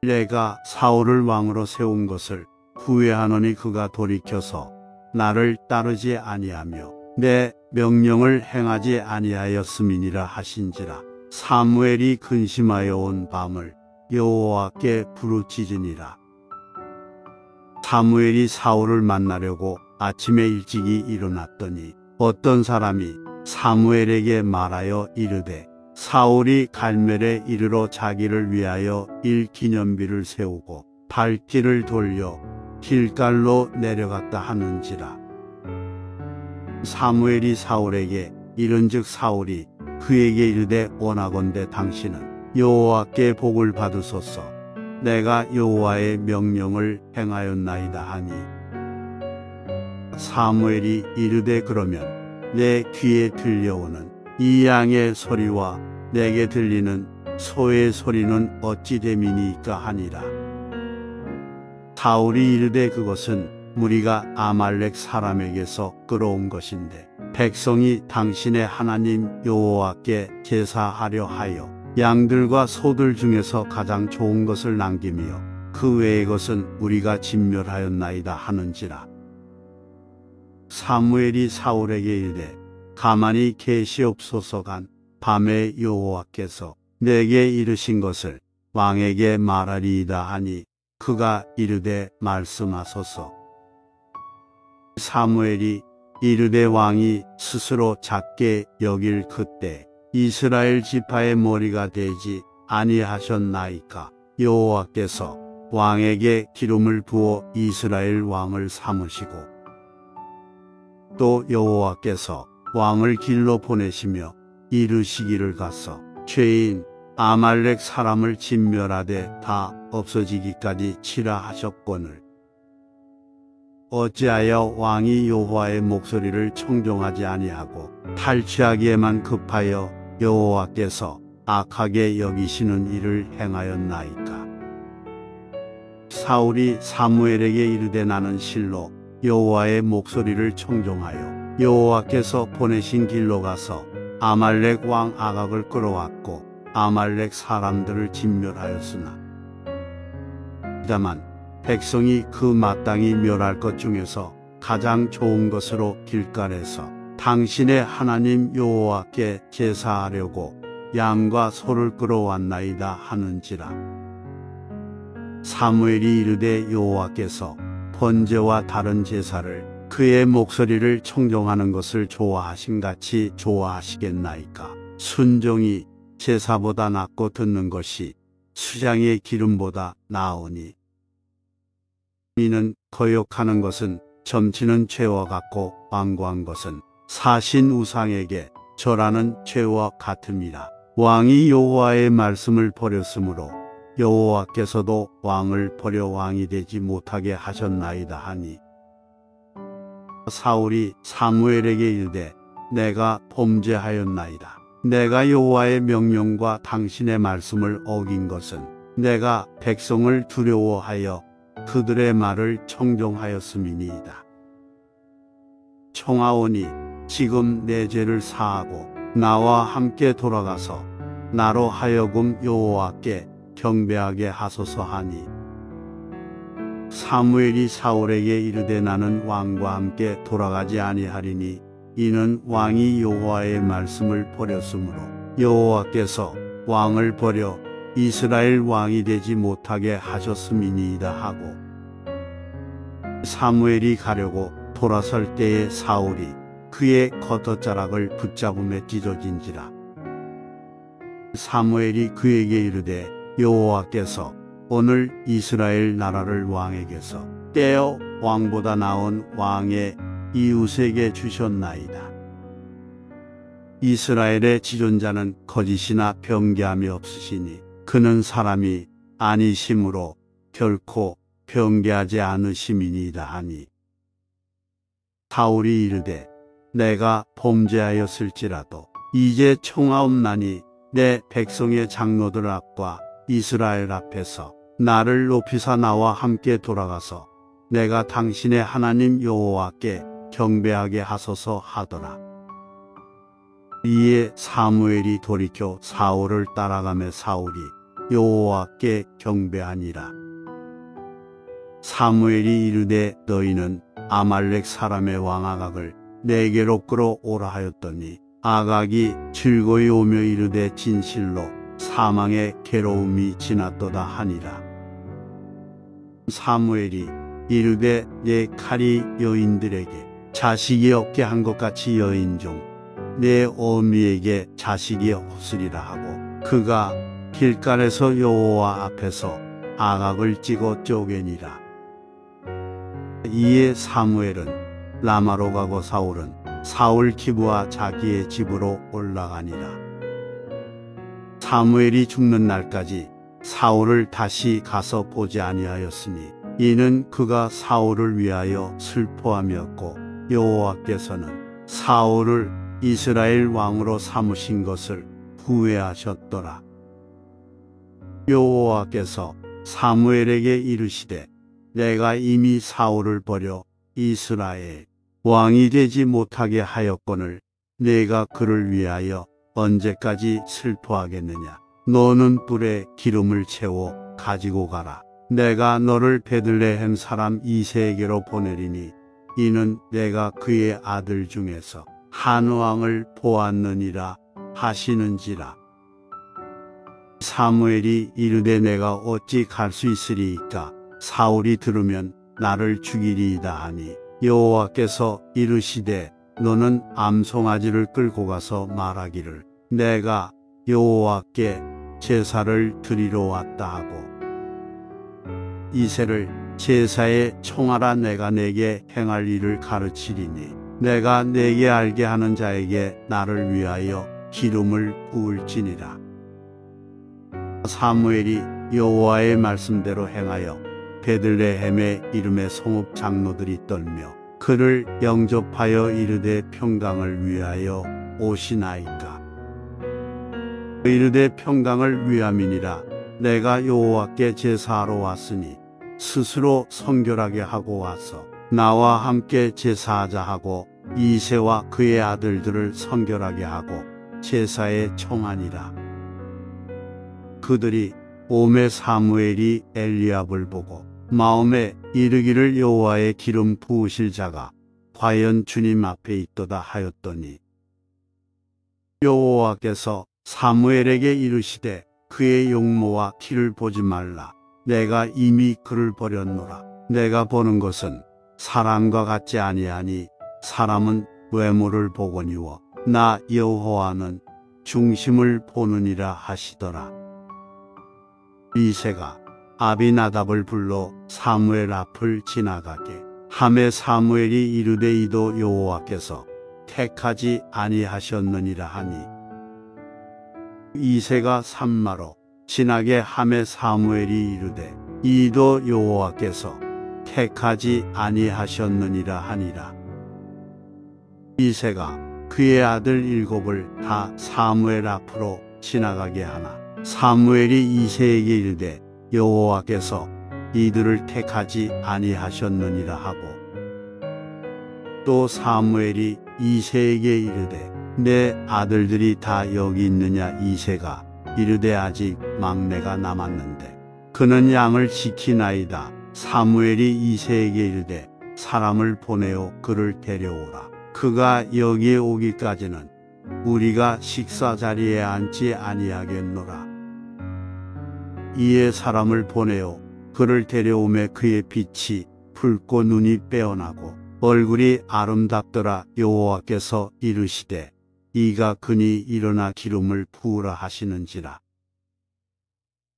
Speaker 1: 내가 사울을 왕으로 세운 것을 후회하노니 그가 돌이켜서 나를 따르지 아니하며 내 명령을 행하지 아니하였음이니라 하신지라. 사무엘이 근심하여 온 밤을 여호와께 부르짖으니라. 사무엘이 사울을 만나려고 아침에 일찍이 일어났더니 어떤 사람이 사무엘에게 말하여 이르되 사울이 갈멜에 이르러 자기를 위하여 일기념비를 세우고 발길을 돌려 길갈로 내려갔다 하는지라. 사무엘이 사울에게 이른즉 사울이 그에게 이르되 원하건대 당신은 여호와께 복을 받으소서. 내가 여호와의 명령을 행하였나이다 하니 사무엘이 이르되 그러면 내 귀에 들려오는 이 양의 소리와 내게 들리는 소의 소리는 어찌 됨이니까 하니라. 사울이 이르되 그것은 무리가 아말렉 사람에게서 끌어온 것인데 백성이 당신의 하나님 여호와께 제사하려 하여 양들과 소들 중에서 가장 좋은 것을 남기며 그 외의 것은 우리가 진멸하였나이다 하는지라. 사무엘이 사울에게 이르되 가만히 계시옵소서간 밤에 여호와께서 내게 이르신 것을 왕에게 말하리이다 하니 그가 이르되 말씀하소서. 사무엘이 이르되 왕이 스스로 작게 여길 그때 이스라엘 지파의 머리가 되지 아니하셨나이까. 여호와께서 왕에게 기름을 부어 이스라엘 왕을 삼으시고 또 여호와께서 왕을 길로 보내시며 이르시기를 가서 죄인 아말렉 사람을 진멸하되 다 없어지기까지 치라 하셨거늘 어찌하여 왕이 여호와의 목소리를 청종하지 아니하고 탈취하기에만 급하여 여호와께서 악하게 여기시는 일을 행하였나이까. 사울이 사무엘에게 이르되 나는 실로 여호와의 목소리를 청종하여 여호와께서 보내신 길로 가서 아말렉 왕 아각을 끌어왔고 아말렉 사람들을 진멸하였으나 다만 백성이 그 마땅히 멸할 것 중에서 가장 좋은 것으로 길갈에서 당신의 하나님 여호와께 제사하려고 양과 소를 끌어왔나이다 하는지라. 사무엘이 이르되 여호와께서 번제와 다른 제사를 그의 목소리를 청종하는 것을 좋아하신같이 좋아하시겠나이까. 순종이 제사보다 낫고 듣는 것이 수장의 기름보다 나으니 이는 거역하는 것은 점치는 죄와 같고 완고한 것은 사신 우상에게 절하는 죄와 같음이라. 왕이 여호와의 말씀을 버렸으므로 여호와께서도 왕을 버려 왕이 되지 못하게 하셨나이다 하니 사울이 사무엘에게 이르되 내가 범죄하였나이다. 내가 여호와의 명령과 당신의 말씀을 어긴 것은 내가 백성을 두려워하여 그들의 말을 청종하였음이니이다. 청하오니 지금 내 죄를 사하고 나와 함께 돌아가서 나로 하여금 여호와께 경배하게 하소서 하니 사무엘이 사울에게 이르되 나는 왕과 함께 돌아가지 아니하리니 이는 왕이 여호와의 말씀을 버렸으므로 여호와께서 왕을 버려 이스라엘 왕이 되지 못하게 하셨음이니이다 하고 사무엘이 가려고 돌아설 때에 사울이 그의 겉옷자락을 붙잡음에 찢어진지라. 사무엘이 그에게 이르되 여호와께서 오늘 이스라엘 나라를 왕에게서 떼어 왕보다 나은 왕의 이웃에게 주셨나이다. 이스라엘의 지존자는 거짓이나 변개함이 없으시니 그는 사람이 아니심으로 결코 변개하지 않으심이니이다 하니 사울이 이르되 내가 범죄하였을지라도 이제 청하옵나니 내 백성의 장로들 앞과 이스라엘 앞에서 나를 높이사 나와 함께 돌아가서 내가 당신의 하나님 여호와께 경배하게 하소서 하더라. 이에 사무엘이 돌이켜 사울을 따라가며 사울이 여호와께 경배하니라. 사무엘이 이르되 너희는 아말렉 사람의 왕 아각을 내게로 끌어오라 하였더니 아각이 즐거이 오며 이르되 진실로 사망의 괴로움이 지났도다 하니라. 사무엘이 이르되 내 칼이 여인들에게 자식이 없게 한 것 같이 여인 중 내 어미에게 자식이 없으리라 하고 그가 길갈에서 여호와 앞에서 아각을 찍어 쪼개니라. 이에 사무엘은 라마로 가고 사울은 사울 기브와 자기의 집으로 올라가니라. 사무엘이 죽는 날까지 사울을 다시 가서 보지 아니하였으니 이는 그가 사울을 위하여 슬퍼함이었고 여호와께서는 사울을 이스라엘 왕으로 삼으신 것을 후회하셨더라. 여호와께서 사무엘에게 이르시되 내가 이미 사울을 버려 이스라엘 왕이 되지 못하게 하였거늘 내가 그를 위하여 언제까지 슬퍼하겠느냐. 너는 뿔에 기름을 채워 가지고 가라. 내가 너를 베들레헴 사람 이새에게로 보내리니 이는 내가 그의 아들 중에서 한 왕을 보았느니라 하시는지라. 사무엘이 이르되 내가 어찌 갈 수 있으리이까. 사울이 들으면 나를 죽이리이다 하니 여호와께서 이르시되 너는 암송아지를 끌고 가서 말하기를 내가 여호와께 제사를 드리러 왔다 하고 이새를 제사에 청하라. 내가 내게 행할 일을 가르치리니 내가 내게 알게 하는 자에게 나를 위하여 기름을 부을지니라. 사무엘이 여호와의 말씀대로 행하여 베들레헴의 이름의 성읍 장로들이 떨며 그를 영접하여 이르되 평강을 위하여 오시나이까. 이르되 평강을 위함이니라. 내가 여호와께 제사하러 왔으니 스스로 성결하게 하고 와서 나와 함께 제사하자 하고 이새와 그의 아들들을 성결하게 하고 제사에 청하니라. 그들이 오매 사무엘이 엘리압을 보고 마음에 이르기를 여호와의 기름 부으실 자가 과연 주님 앞에 있도다 하였더니 여호와께서 사무엘에게 이르시되 그의 용모와 키를 보지 말라. 내가 이미 그를 버렸노라. 내가 보는 것은 사람과 같지 아니하니 사람은 외모를 보거니와 나 여호와는 중심을 보느니라 하시더라. 이새가 아비나답을 불러 사무엘 앞을 지나가게 하매 사무엘이 이르되 이도 여호와께서 택하지 아니하셨느니라 하니 이새가 산마로 지나게 하매 사무엘이 이르되 이도 여호와께서 택하지 아니하셨느니라 하니라. 이새가 그의 아들 7을 다 사무엘 앞으로 지나가게 하나 사무엘이 이새에게 이르되 여호와께서 이들을 택하지 아니하셨느니라 하고 또 사무엘이 이새에게 이르되 내 아들들이 다 여기 있느냐. 이새가 이르되 아직 막내가 남았는데 그는 양을 지키나이다. 사무엘이 이새에게 이르되 사람을 보내어 그를 데려오라. 그가 여기에 오기까지는 우리가 식사 자리에 앉지 아니하겠노라. 이에 사람을 보내어 그를 데려오매 그의 빛이 붉고 눈이 빼어나고 얼굴이 아름답더라. 여호와께서 이르시되 이가 그니 일어나 기름을 부으라 하시는지라.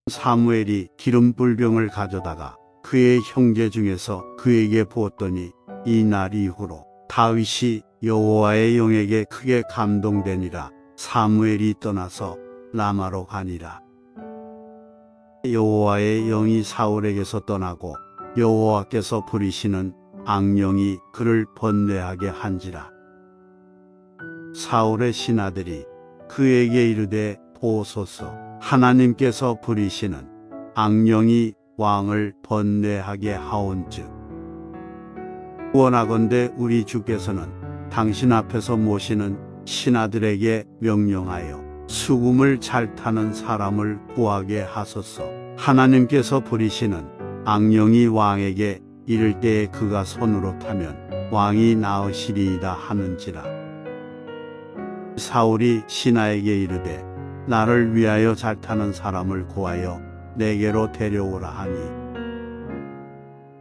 Speaker 1: 사무엘이 기름 불병을 가져다가 그의 형제 중에서 그에게 부었더니 이날 이후로 다윗이 여호와의 영에게 크게 감동되니라. 사무엘이 떠나서 라마로 가니라. 여호와의 영이 사울에게서 떠나고 여호와께서 부리시는 악령이 그를 번뇌하게 한지라. 사울의 신하들이 그에게 이르되 보소서 하나님께서 부리시는 악령이 왕을 번뇌하게 하온즉 원하건대 우리 주께서는 당신 앞에서 모시는 신하들에게 명령하여 수금을 잘 타는 사람을 구하게 하소서. 하나님께서 부리시는 악령이 왕에게 이를 때에 그가 손으로 타면 왕이 나으시리이다 하는지라. 사울이 신하에게 이르되 나를 위하여 잘 타는 사람을 구하여 내게로 데려오라 하니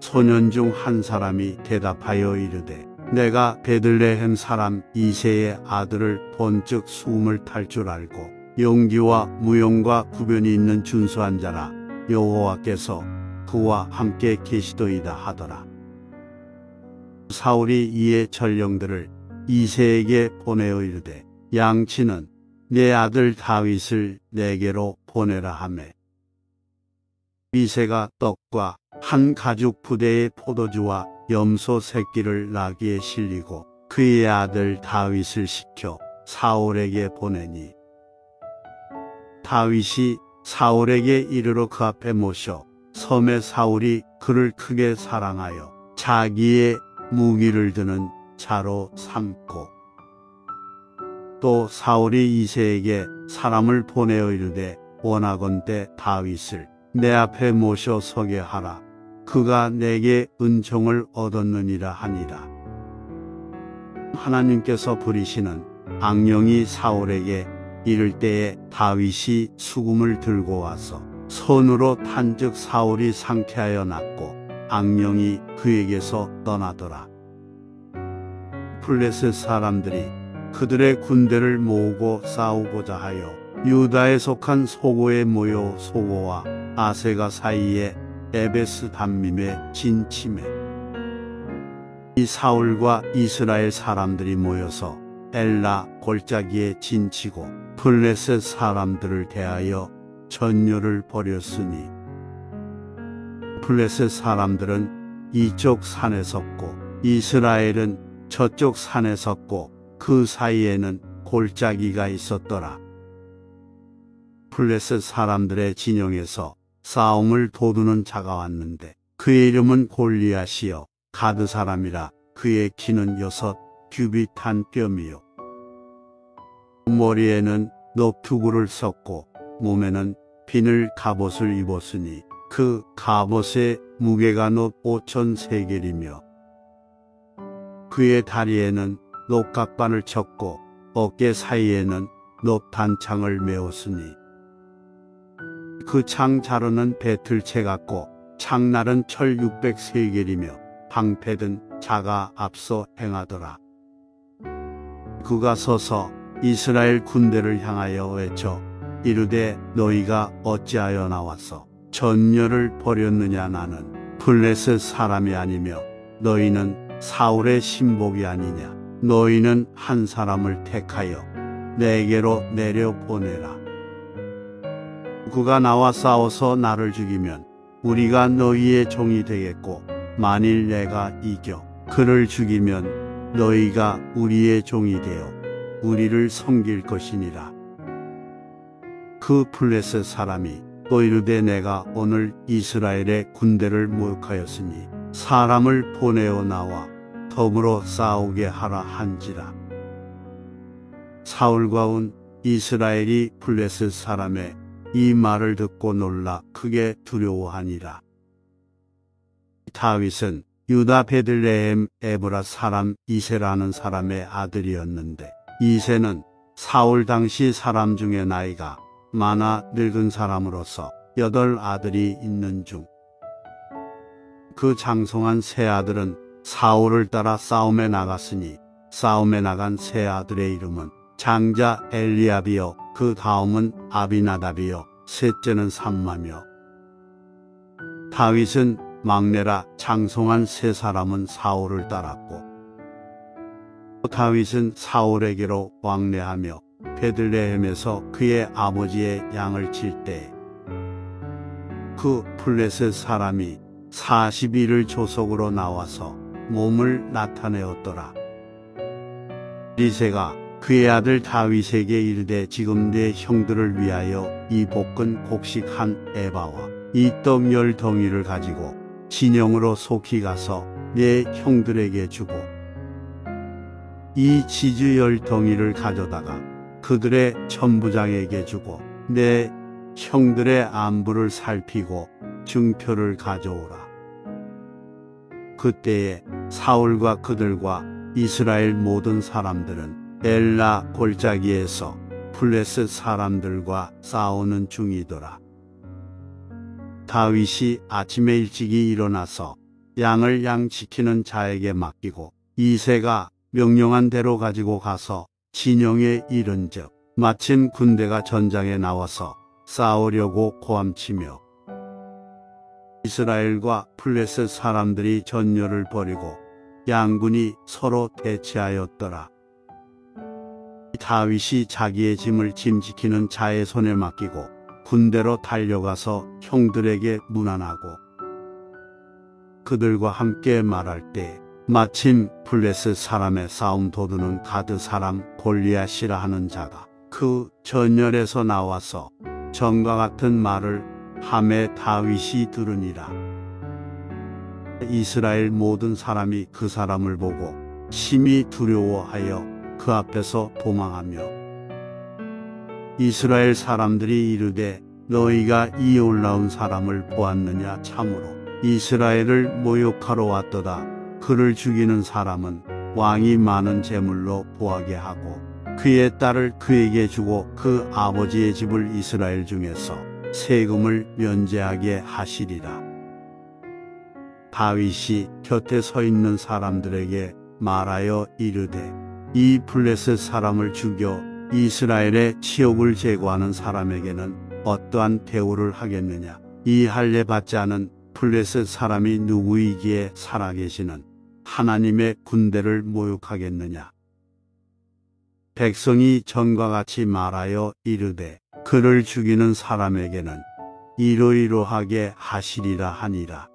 Speaker 1: 소년 중 한 사람이 대답하여 이르되 내가 베들레헴 사람 이새의 아들을 본즉 수금을 탈 줄 알고 용기와 무용과 구변이 있는 준수한 자라. 여호와께서 그와 함께 계시도이다 하더라. 사울이 이에 전령들을 이새에게 보내어 이르되 양치는 내 아들 다윗을 내게로 보내라 하매 리새가 떡과 한 가죽 부대의 포도주와 염소 새끼를 나귀에 실리고 그의 아들 다윗을 시켜 사울에게 보내니 다윗이 사울에게 이르러 그 앞에 모셔 섬에 사울이 그를 크게 사랑하여 자기의 무기를 드는 자로 삼고 또 사울이 이새에게 사람을 보내어 이르되 원하건대 다윗을 내 앞에 모셔 서게 하라. 그가 내게 은총을 얻었느니라 하니라. 하나님께서 부리시는 악령이 사울에게 이를 때에 다윗이 수금을 들고 와서 손으로 탄즉 사울이 상쾌하여 낫고 악령이 그에게서 떠나더라. 블레셋 사람들이 그들의 군대를 모으고 싸우고자 하여 유다에 속한 소고에 모여 소고와 아세가 사이에 에베스 담밈에 진침해 이 사울과 이스라엘 사람들이 모여서 엘라 골짜기에 진치고 블레셋 사람들을 대하여 전열을 벌였으니 블레셋 사람들은 이쪽 산에 섰고 이스라엘은 저쪽 산에 섰고 그 사이에는 골짜기가 있었더라. 블레셋 사람들의 진영에서 싸움을 도두는 자가 왔는데 그의 이름은 골리앗이요 가드 사람이라. 그의 키는 6규빗한 뼘이요 머리에는 넙투구를 썼고 몸에는 비늘 갑옷을 입었으니 그 갑옷의 무게가 놋 5,000세겔이며 그의 다리에는 놋각반을 쳤고 어깨 사이에는 놋 단창을 메었으니 그 창 자루는 배틀채 같고 창날은 철 600세겔이며 방패든 자가 앞서 행하더라. 그가 서서 이스라엘 군대를 향하여 외쳐 이르되 너희가 어찌하여 나와서 전열을 벌였느냐. 나는 블레셋 사람이 아니며 너희는 사울의 신복이 아니냐. 너희는 한 사람을 택하여 내게로 내려보내라. 그가 나와 싸워서 나를 죽이면 우리가 너희의 종이 되겠고 만일 내가 이겨 그를 죽이면 너희가 우리의 종이 되어 우리를 섬길 것이니라. 그 블레셋 사람이 또 이르되 내가 오늘 이스라엘의 군대를 모욕하였으니 사람을 보내어 나와 더불어 싸우게 하라 한지라. 사울과 온 이스라엘이 블레셋 사람의 이 말을 듣고 놀라 크게 두려워하니라. 다윗은 유다 베들레헴 에브라 사람 이새라는 사람의 아들이었는데 이새는 사울 당시 사람 중에 나이가 많아 늙은 사람으로서 8 아들이 있는 중 그 장성한 세 아들은 사울을 따라 싸움에 나갔으니 싸움에 나간 세 아들의 이름은 장자 엘리압이요 그 다음은 아비나답이요 셋째는 삼마며 다윗은 막내라 장성한 세 사람은 사울을 따랐고 다윗은 사울에게로 왕래하며 베들레헴에서 그의 아버지의 양을 칠 때 그 블레셋 사람이 40일을 조석으로 나와서 몸을 나타내었더라. 리새가 그의 아들 다윗에게 이르되 지금 내 형들을 위하여 이 볶은 곡식 한 에바와 이 떡 10덩이를 가지고 진영으로 속히 가서 내 형들에게 주고 이 치즈 10덩이를 가져다가 그들의 천부장에게 주고 내 형들의 안부를 살피고 증표를 가져오라. 그때에 사울과 그들과 이스라엘 모든 사람들은 엘라 골짜기에서 블레셋 사람들과 싸우는 중이더라. 다윗이 아침에 일찍이 일어나서 양을 양 지키는 자에게 맡기고 이새가 명령한 대로 가지고 가서 진영에 이른즉 마침 군대가 전장에 나와서 싸우려고 고함치며 이스라엘과 블레셋 사람들이 전열을 벌이고 양군이 서로 대치하였더라. 다윗이 자기의 짐을 짐지키는 자의 손에 맡기고 군대로 달려가서 형들에게 문안하고 그들과 함께 말할 때 마침 블레셋 사람의 싸움 도두는 가드 사람 골리앗이라 하는 자가 그 전열에서 나와서 전과 같은 말을 하매 다윗이 들으니라. 이스라엘 모든 사람이 그 사람을 보고 심히 두려워하여 그 앞에서 도망하며 이스라엘 사람들이 이르되 너희가 이 올라온 사람을 보았느냐. 참으로 이스라엘을 모욕하러 왔도다. 그를 죽이는 사람은 왕이 많은 재물로 보하게 하고 그의 딸을 그에게 주고 그 아버지의 집을 이스라엘 중에서 세금을 면제하게 하시리라. 다윗이 곁에 서 있는 사람들에게 말하여 이르되 이 블레셋 사람을 죽여 이스라엘의 치욕을 제거하는 사람에게는 어떠한 대우를 하겠느냐. 이 할례 받지 않은 블레셋 사람이 누구이기에 살아계시는 하나님의 군대를 모욕하겠느냐. 백성이 전과 같이 말하여 이르되 그를 죽이는 사람에게는 이러이러하게 하시리라 하니라.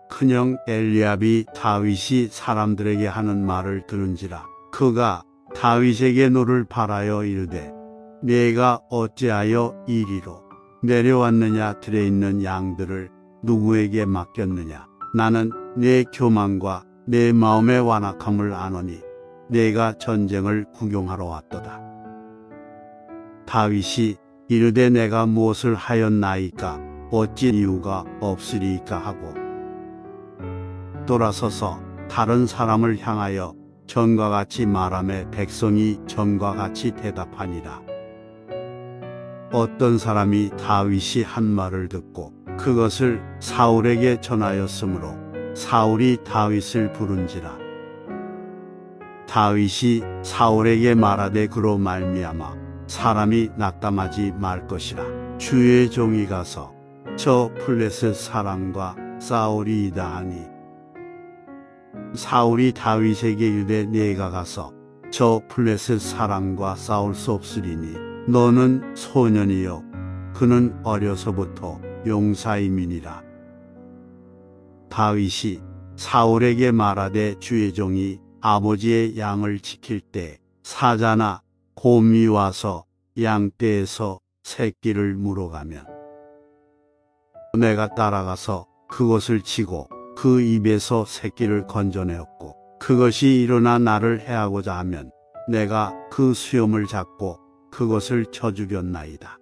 Speaker 1: 큰형 엘리압이 다윗이 사람들에게 하는 말을 들은지라 그가 다윗에게 노를 바라여 이르되 내가 어찌하여 이리로 내려왔느냐. 들에 있는 양들을 누구에게 맡겼느냐. 나는 내 교만과 내 마음의 완악함을 아노니 내가 전쟁을 구경하러 왔도다. 다윗이 이르되 내가 무엇을 하였나이까. 어찌 이유가 없으리이까 하고 돌아서서 다른 사람을 향하여 전과 같이 말하매 백성이 전과 같이 대답하니라. 어떤 사람이 다윗이 한 말을 듣고 그것을 사울에게 전하였으므로 사울이 다윗을 부른지라. 다윗이 사울에게 말하되 그로 말미암아 사람이 낙담하지 말 것이라. 주의 종이 가서 저 블레셋 사람과 싸우리이다 하니 사울이 다윗에게 이르되 네가 가서 저 블레셋 사람과 싸울 수 없으리니 너는 소년이요 그는 어려서부터 용사임이니라. 다윗이 사울에게 말하되 주의 종이 아버지의 양을 지킬 때 사자나 곰이 와서 양떼에서 새끼를 물어가면 내가 따라가서 그것을 치고 그 입에서 새끼를 건져내었고 그것이 일어나 나를 해하고자 하면 내가 그 수염을 잡고 그것을 쳐 죽였나이다.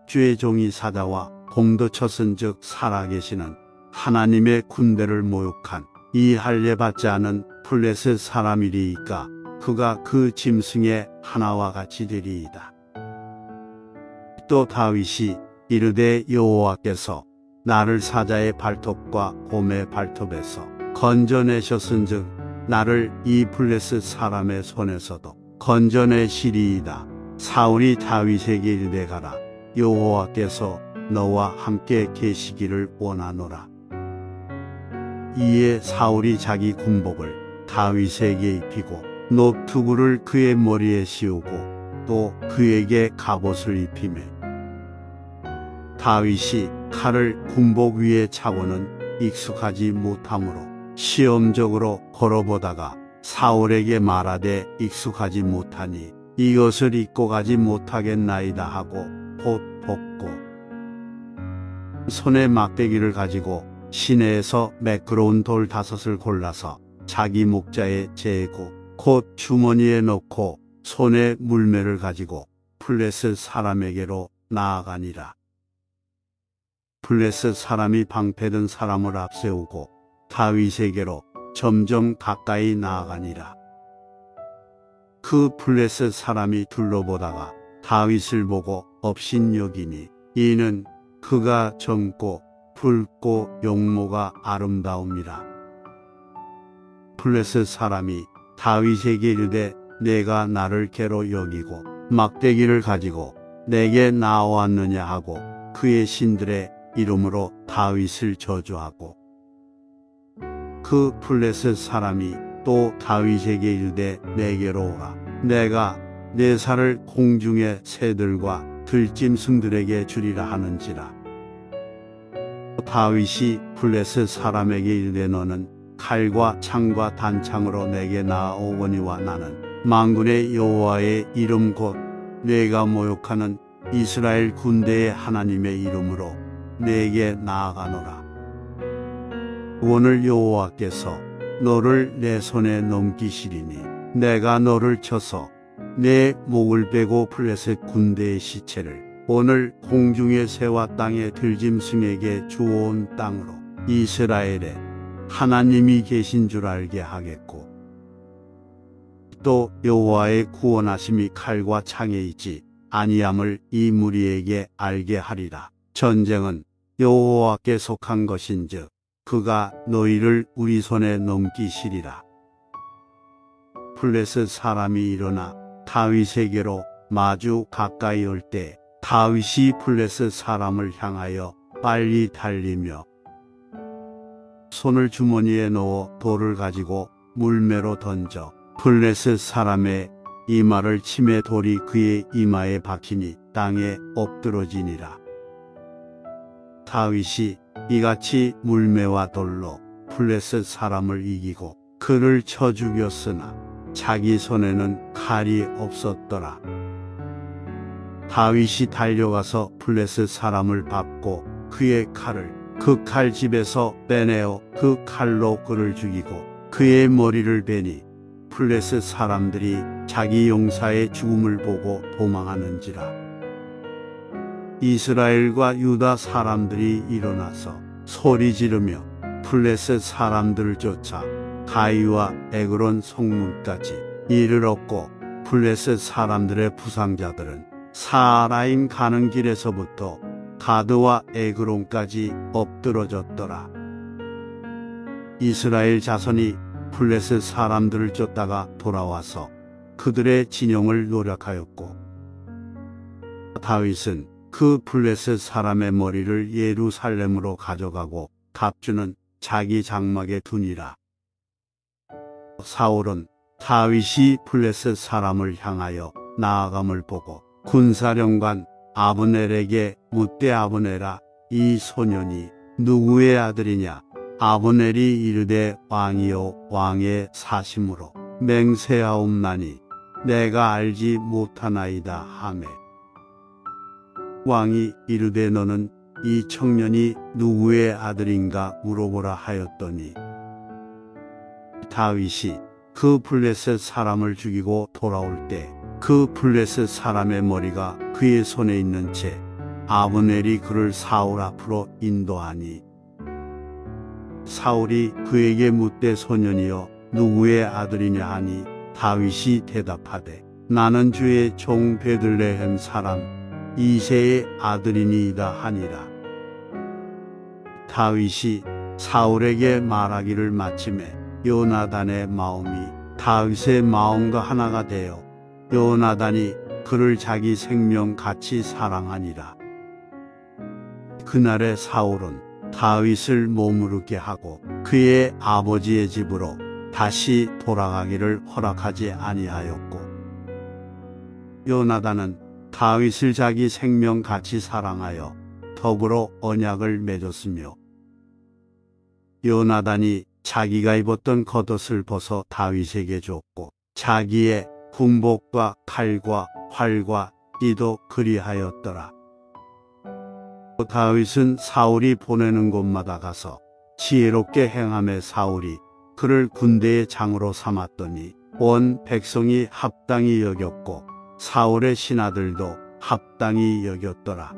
Speaker 1: 주의 종이 사자와 곰도 쳤은즉 살아계시는 하나님의 군대를 모욕한 이 할례 받지 않은 블레셋 사람이리이까 그가 그 짐승의 하나와 같이 되리이다. 또 다윗이 이르되 여호와께서 나를 사자의 발톱과 곰의 발톱에서 건져내셨은즉 나를 이 블레셋 사람의 손에서도 건져내시리이다. 사울이 다윗에게 이르되 가라. 여호와께서 너와 함께 계시기를 원하노라. 이에 사울이 자기 군복을 다윗에게 입히고 노투구를 그의 머리에 씌우고 또 그에게 갑옷을 입히매 다윗이 칼을 군복 위에 차고는 익숙하지 못하므로 시험적으로 걸어보다가 사울에게 말하되 익숙하지 못하니 이것을 입고 가지 못하겠나이다 하고 곧 벗고 손에 막대기를 가지고 시내에서 매끄러운 돌 5을 골라서 자기 목자에 재고 곧 주머니에 넣고 손에 물매를 가지고 블레셋 사람에게로 나아가니라. 블레셋 사람이 방패든 사람을 앞세우고 다윗에게로 점점 가까이 나아가니라. 그 블레셋 사람이 둘러보다가 다윗을 보고 업신여기니 이는 그가 젊고 붉고 용모가 아름다움이라. 블레셋 사람이 다윗에게 이르되 내가 나를 개로 여기고 막대기를 가지고 내게 나왔느냐 하고 그의 신들의 이름으로 다윗을 저주하고 그 블레셋 사람이 또 다윗에게 이르되 내게로 오라. 내가 내 살을 공중의 새들과 들짐승들에게 주리라 하는지라. 다윗이 블레셋 사람에게 이르되 너는 칼과 창과 단창으로 내게 나아오거니와 나는 만군의 여호와의 이름 곧 내가 모욕하는 이스라엘 군대의 하나님의 이름으로 내게 나아가노라. 오늘 여호와께서 너를 내 손에 넘기시리니 내가 너를 쳐서 내 목을 베고 블레셋 군대의 시체를 오늘 공중의 새와 땅의 들짐승에게 주어온 땅으로 이스라엘에 하나님이 계신 줄 알게 하겠고 또 여호와의 구원하심이 칼과 창에 있지 아니함을 이 무리에게 알게 하리라. 전쟁은 여호와께 속한 것인즉 그가 너희를 우리 손에 넘기시리라. 블레셋 사람이 일어나 다윗에게로 마주 가까이 올 때 다윗이 블레셋 사람을 향하여 빨리 달리며 손을 주머니에 넣어 돌을 가지고 물매로 던져 블레셋 사람의 이마를 치매 돌이 그의 이마에 박히니 땅에 엎드러지니라. 다윗이 이같이 물매와 돌로 블레셋 사람을 이기고 그를 쳐 죽였으나 자기 손에는 칼이 없었더라. 다윗이 달려가서 블레셋 사람을 밟고 그의 칼을 그 칼집에서 빼내어 그 칼로 그를 죽이고 그의 머리를 베니 블레셋 사람들이 자기 용사의 죽음을 보고 도망하는지라. 이스라엘과 유다 사람들이 일어나서 소리 지르며 블레셋 사람들을 쫓아 가이와 에그론 성문까지 이르렀고 블레셋 사람들의 부상자들은 사라임 가는 길에서부터 가드와 에그론까지 엎드러졌더라. 이스라엘 자손이 블레셋 사람들을 쫓다가 돌아와서 그들의 진영을 노력하였고 다윗은 그 블레셋 사람의 머리를 예루살렘으로 가져가고 갑주는 자기 장막에 두니라. 사울은 다윗이 블레셋 사람을 향하여 나아감을 보고 군사령관 아브넬에게 묻되 아브넬아 이 소년이 누구의 아들이냐. 아브넬이 이르되 왕이요 왕의 사심으로 맹세하옵나니 내가 알지 못하나이다 하매 왕이 이르되 너는 이 청년이 누구의 아들인가 물어보라 하였더니 다윗이 그 블레셋 사람을 죽이고 돌아올 때 그 블레셋 사람의 머리가 그의 손에 있는 채 아브넬이 그를 사울 앞으로 인도하니 사울이 그에게 묻되 소년이여 누구의 아들이냐 하니 다윗이 대답하되 나는 주의 종 베들레헴 사람 이새의 아들이니이다 하니라. 다윗이 사울에게 말하기를 마침에 요나단의 마음이 다윗의 마음과 하나가 되어 요나단이 그를 자기 생명 같이 사랑하니라. 그날에 사울은 다윗을 머무르게 하고 그의 아버지의 집으로 다시 돌아가기를 허락하지 아니하였고 요나단은 다윗을 자기 생명 같이 사랑하여 더불어 언약을 맺었으며 요나단이 자기가 입었던 겉옷을 벗어 다윗에게 줬고 자기의 군복과 칼과 활과 띠도 그리하였더라. 다윗은 사울이 보내는 곳마다 가서 지혜롭게 행하며 사울이 그를 군대의 장으로 삼았더니 온 백성이 합당히 여겼고 사울의 신하들도 합당히 여겼더라.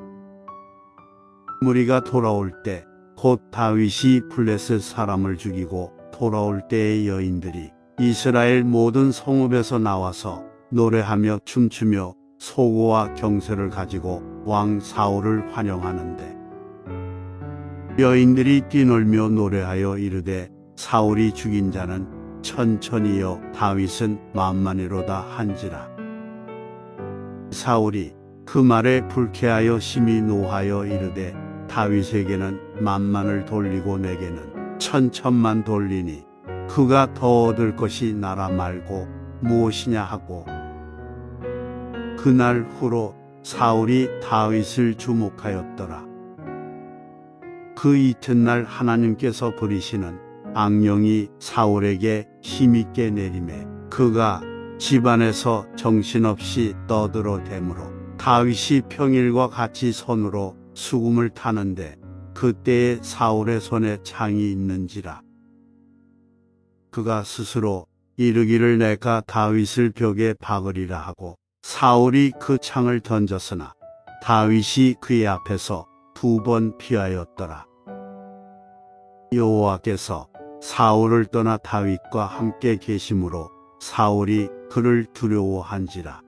Speaker 1: 무리가 돌아올 때 곧 다윗이 블레셋 사람을 죽이고 돌아올 때의 여인들이 이스라엘 모든 성읍에서 나와서 노래하며 춤추며 소고와 경쇠를 가지고 왕 사울을 환영하는데 여인들이 뛰놀며 노래하여 이르되 사울이 죽인 자는 천천히요 다윗은 만만이로다 한지라. 사울이 그 말에 불쾌하여 심히 노하여 이르되 다윗에게는 만만을 돌리고 내게는 천천만 돌리니 그가 더 얻을 것이 나라 말고 무엇이냐 하고 그날 후로 사울이 다윗을 주목하였더라. 그 이튿날 하나님께서 부리시는 악령이 사울에게 힘있게 내림에 그가 집안에서 정신없이 떠들어대므로 다윗이 평일과 같이 손으로 수금을 타는데 그때에 사울의 손에 창이 있는지라. 그가 스스로 이르기를 내가 다윗을 벽에 박으리라 하고 사울이 그 창을 던졌으나 다윗이 그의 앞에서 2번 피하였더라. 여호와께서 사울을 떠나 다윗과 함께 계심으로 사울이 그를 두려워한지라.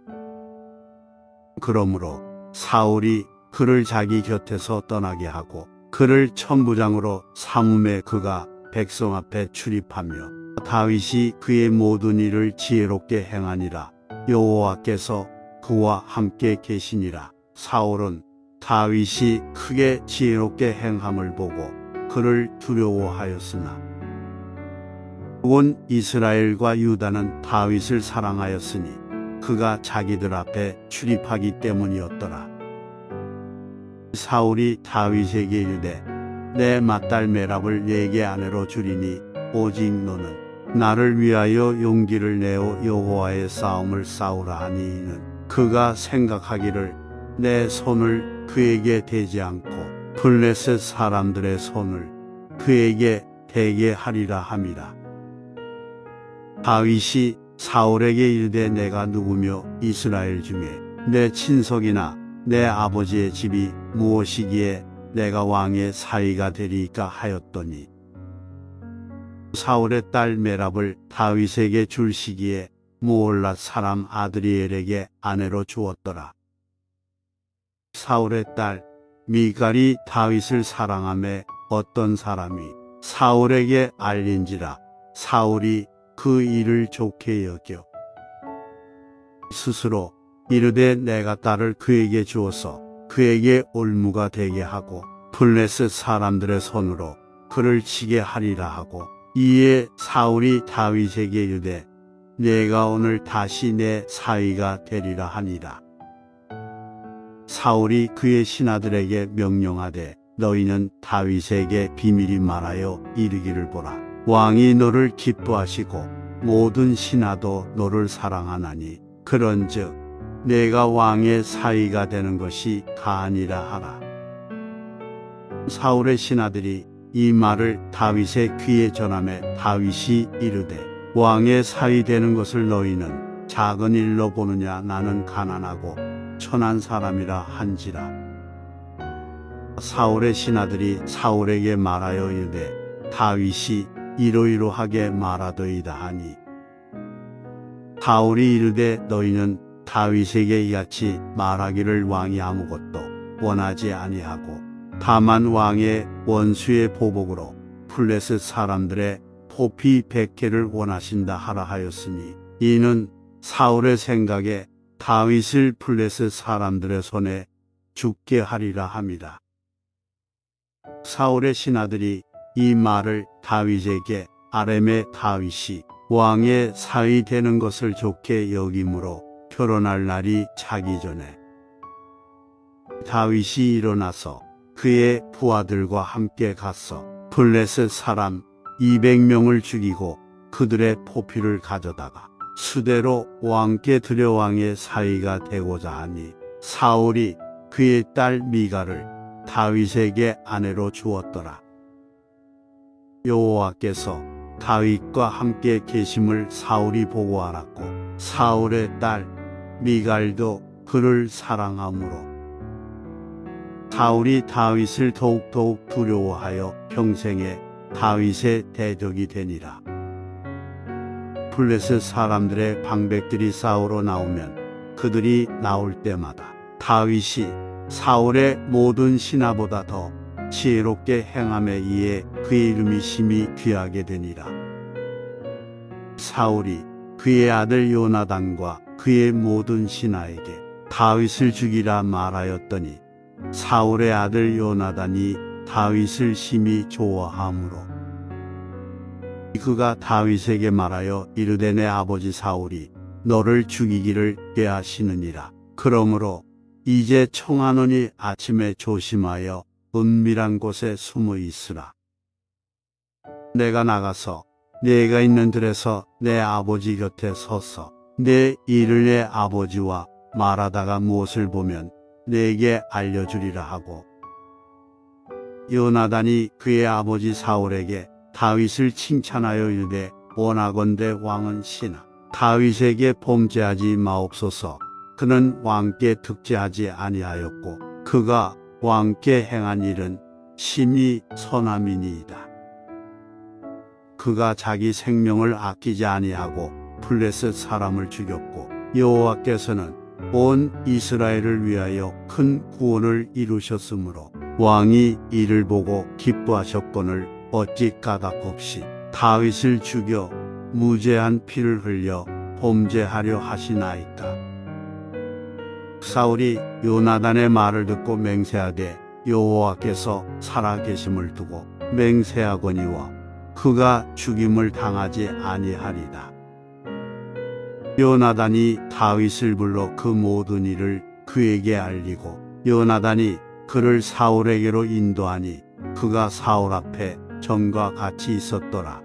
Speaker 1: 그러므로 사울이 그를 자기 곁에서 떠나게 하고 그를 천부장으로 삼음에 그가 백성 앞에 출입하며 다윗이 그의 모든 일을 지혜롭게 행하니라. 여호와께서 그와 함께 계시니라. 사울은 다윗이 크게 지혜롭게 행함을 보고 그를 두려워하였으나 온 이스라엘과 유다는 다윗을 사랑하였으니 그가 자기들 앞에 출입하기 때문이었더라. 사울이 다윗에게 이르되 내 맏딸 메랍을 내게 아내로 주리니 오직 너는 나를 위하여 용기를 내어 여호와의 싸움을 싸우라 하니 이는 그가 생각하기를 내 손을 그에게 대지 않고 블레셋 사람들의 손을 그에게 대게 하리라 함이라. 다윗이 사울에게 이르되 내가 누구며 이스라엘 중에 내 친속이나 내 아버지의 집이 무엇이기에 내가 왕의 사위가 되리이까 하였더니 사울의 딸 메랍을 다윗에게 줄 시기에 무올랏 사람 아드리엘에게 아내로 주었더라. 사울의 딸 미갈이 다윗을 사랑하며 어떤 사람이 사울에게 알린지라 사울이 그 일을 좋게 여겨 스스로 이르되 내가 딸을 그에게 주어서 그에게 올무가 되게 하고 블레셋 사람들의 손으로 그를 치게 하리라 하고 이에 사울이 다윗에게 이르되 내가 오늘 다시 내 사위가 되리라 하니라. 사울이 그의 신하들에게 명령하되 너희는 다윗에게 비밀히 말하여 이르기를 보라. 왕이 너를 기뻐하시고 모든 신하도 너를 사랑하나니 그런즉 내가 왕의 사위가 되는 것이 가하니라 하라. 사울의 신하들이 이 말을 다윗의 귀에 전하매 다윗이 이르되 왕의 사위 되는 것을 너희는 작은 일로 보느냐. 나는 가난하고 천한 사람이라 한지라. 사울의 신하들이 사울에게 말하여 이르되 다윗이 이러이러하게 말하더이다 하니 사울이 이르되 너희는 다윗에게 이같이 말하기를 왕이 아무것도 원하지 아니하고 다만 왕의 원수의 보복으로 블레셋 사람들의 포피 100개를 원하신다 하라 하였으니 이는 사울의 생각에 다윗을 블레셋 사람들의 손에 죽게 하리라 함이라. 사울의 신하들이 이 말을 다윗에게 아뢰매 다윗이 왕의 사위 되는 것을 좋게 여김으로 결혼할 날이 차기 전에 다윗이 일어나서 그의 부하들과 함께 가서 블레셋 사람 200명을 죽이고 그들의 포피를 가져다가 수대로 왕께 들여 왕의 사위가 되고자 하니 사울이 그의 딸 미갈을 다윗에게 아내로 주었더라. 여호와께서 다윗과 함께 계심을 사울이 보고 알았고 사울의 딸 미갈도 그를 사랑하므로 사울이 다윗을 더욱 두려워하여 평생에 다윗의 대적이 되니라. 블레셋 사람들의 방백들이 싸우러 나오면 그들이 나올 때마다 다윗이 사울의 모든 신하보다 더 지혜롭게 행함에 의해 그의 이름이 심히 귀하게 되니라. 사울이 그의 아들 요나단과 그의 모든 신하에게 다윗을 죽이라 말하였더니 사울의 아들 요나단이 다윗을 심히 좋아하므로 그가 다윗에게 말하여 이르되 내 아버지 사울이 너를 죽이기를 꾀하시느니라. 그러므로 이제 청하노니 아침에 조심하여 은밀한 곳에 숨어 있으라. 내가 나가서 내가 있는 들에서 내 아버지 곁에 서서 내 일을 내 아버지와 말하다가 무엇을 보면 내게 알려주리라 하고, 요나단이 그의 아버지 사울에게 다윗을 칭찬하여 이르되 원하건대 왕은 신하 다윗에게 범죄하지 마옵소서. 그는 왕께 득죄하지 아니하였고 그가 왕께 행한 일은 심히 선함이니이다. 그가 자기 생명을 아끼지 아니하고 블레셋 사람을 죽였고 여호와께서는 온 이스라엘을 위하여 큰 구원을 이루셨으므로 왕이 이를 보고 기뻐하셨거늘 어찌 까닭없이 다윗을 죽여 무죄한 피를 흘려 범죄하려 하시나이까. 사울이 요나단의 말을 듣고 맹세하되 여호와께서 살아계심을 두고 맹세하거니와 그가 죽임을 당하지 아니하리다. 요나단이 다윗을 불러 그 모든 일을 그에게 알리고 요나단이 그를 사울에게로 인도하니 그가 사울 앞에 전과 같이 있었더라.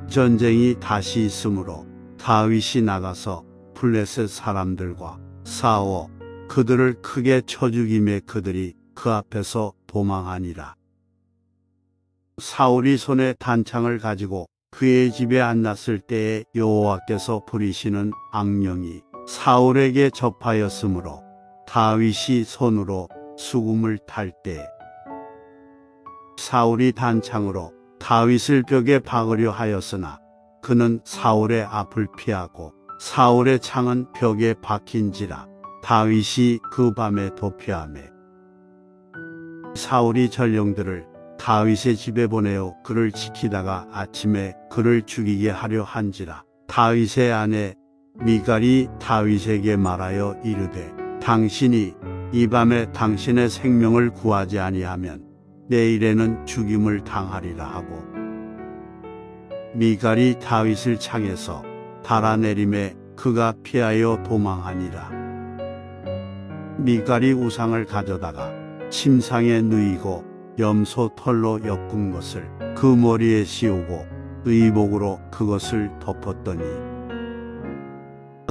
Speaker 1: 전쟁이 다시 있으므로 다윗이 나가서 블레셋 사람들과 싸워 그들을 크게 쳐 죽이매 그들이 그 앞에서 도망하니라. 사울이 손에 단창을 가지고 그의 집에 앉았을 때에 여호와께서 부리시는 악령이 사울에게 접하였으므로 다윗이 손으로 수금을 탈 때에 사울이 단창으로 다윗을 벽에 박으려 하였으나 그는 사울의 앞을 피하고 사울의 창은 벽에 박힌지라 다윗이 그 밤에 도피하매 사울이 전령들을 다윗의 집에 보내어 그를 지키다가 아침에 그를 죽이게 하려 한지라 다윗의 아내 미갈이 다윗에게 말하여 이르되 당신이 이 밤에 당신의 생명을 구하지 아니하면 내일에는 죽임을 당하리라 하고 미갈이 다윗을 창에서 달아내림에 그가 피하여 도망하니라. 미갈이 우상을 가져다가 침상에 누이고 염소 털로 엮은 것을 그 머리에 씌우고 의복으로 그것을 덮었더니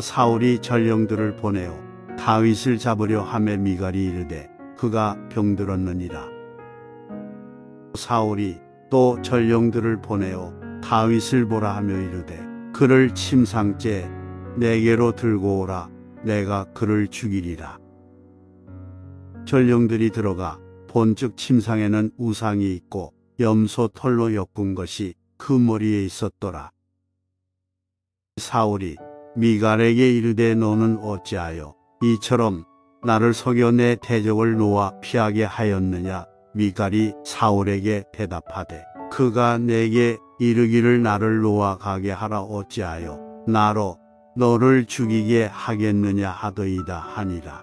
Speaker 1: 사울이 전령들을 보내어 다윗을 잡으려 하매 미갈이 이르되 그가 병들었느니라. 사울이 또 전령들을 보내어 다윗을 보라 하며 이르되 그를 침상째 내게로 들고 오라. 내가 그를 죽이리라. 전령들이 들어가 본즉 침상에는 우상이 있고 염소 털로 엮은 것이 그 머리에 있었더라. 사울이 미갈에게 이르되 너는 어찌하여 이처럼 나를 속여 내 대적을 놓아 피하게 하였느냐. 미갈이 사울에게 대답하되 그가 내게 이르기를 나를 놓아 가게 하라 어찌하여 나로 너를 죽이게 하겠느냐 하더이다 하니라.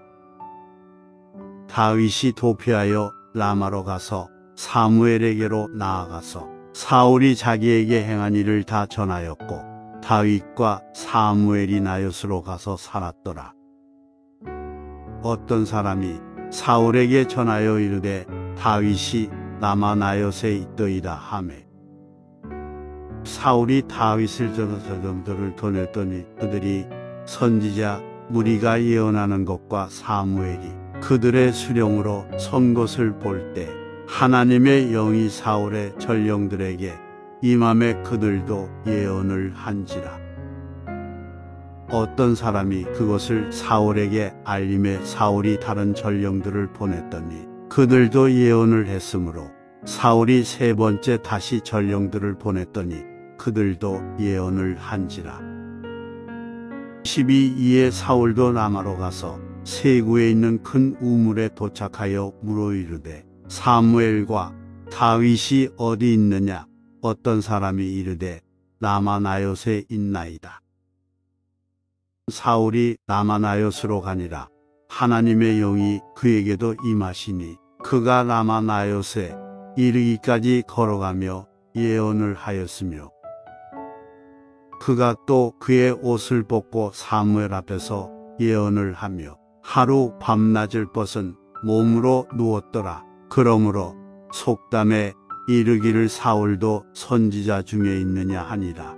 Speaker 1: 다윗이 도피하여 라마로 가서 사무엘에게로 나아가서 사울이 자기에게 행한 일을 다 전하였고 다윗과 사무엘이 나요스로 가서 살았더라. 어떤 사람이 사울에게 전하여 이르되 다윗이 라마 나요스에 있더이다 하매 사울이 다윗을 저들을 보냈더니 그들이 선지자 무리가 예언하는 것과 사무엘이 그들의 수령으로 선 것을 볼 때 하나님의 영이 사울의 전령들에게 임함에 그들도 예언을 한지라. 어떤 사람이 그것을 사울에게 알림해 사울이 다른 전령들을 보냈더니 그들도 예언을 했으므로 사울이 세 번째 다시 전령들을 보냈더니 그들도 예언을 한지라. 12이에 사울도 라마로 가서 세구에 있는 큰 우물에 도착하여 물어 이르되 사무엘과 다윗이 어디 있느냐. 어떤 사람이 이르되 라마 나요스에 있나이다. 사울이 라마 나요스로 가니라. 하나님의 영이 그에게도 임하시니 그가 라마 나요스에 이르기까지 걸어가며 예언을 하였으며 그가 또 그의 옷을 벗고 사무엘 앞에서 예언을 하며 하루 밤낮을 벗은 몸으로 누웠더라. 그러므로 속담에 이르기를 사울도 선지자 중에 있느냐 하니라.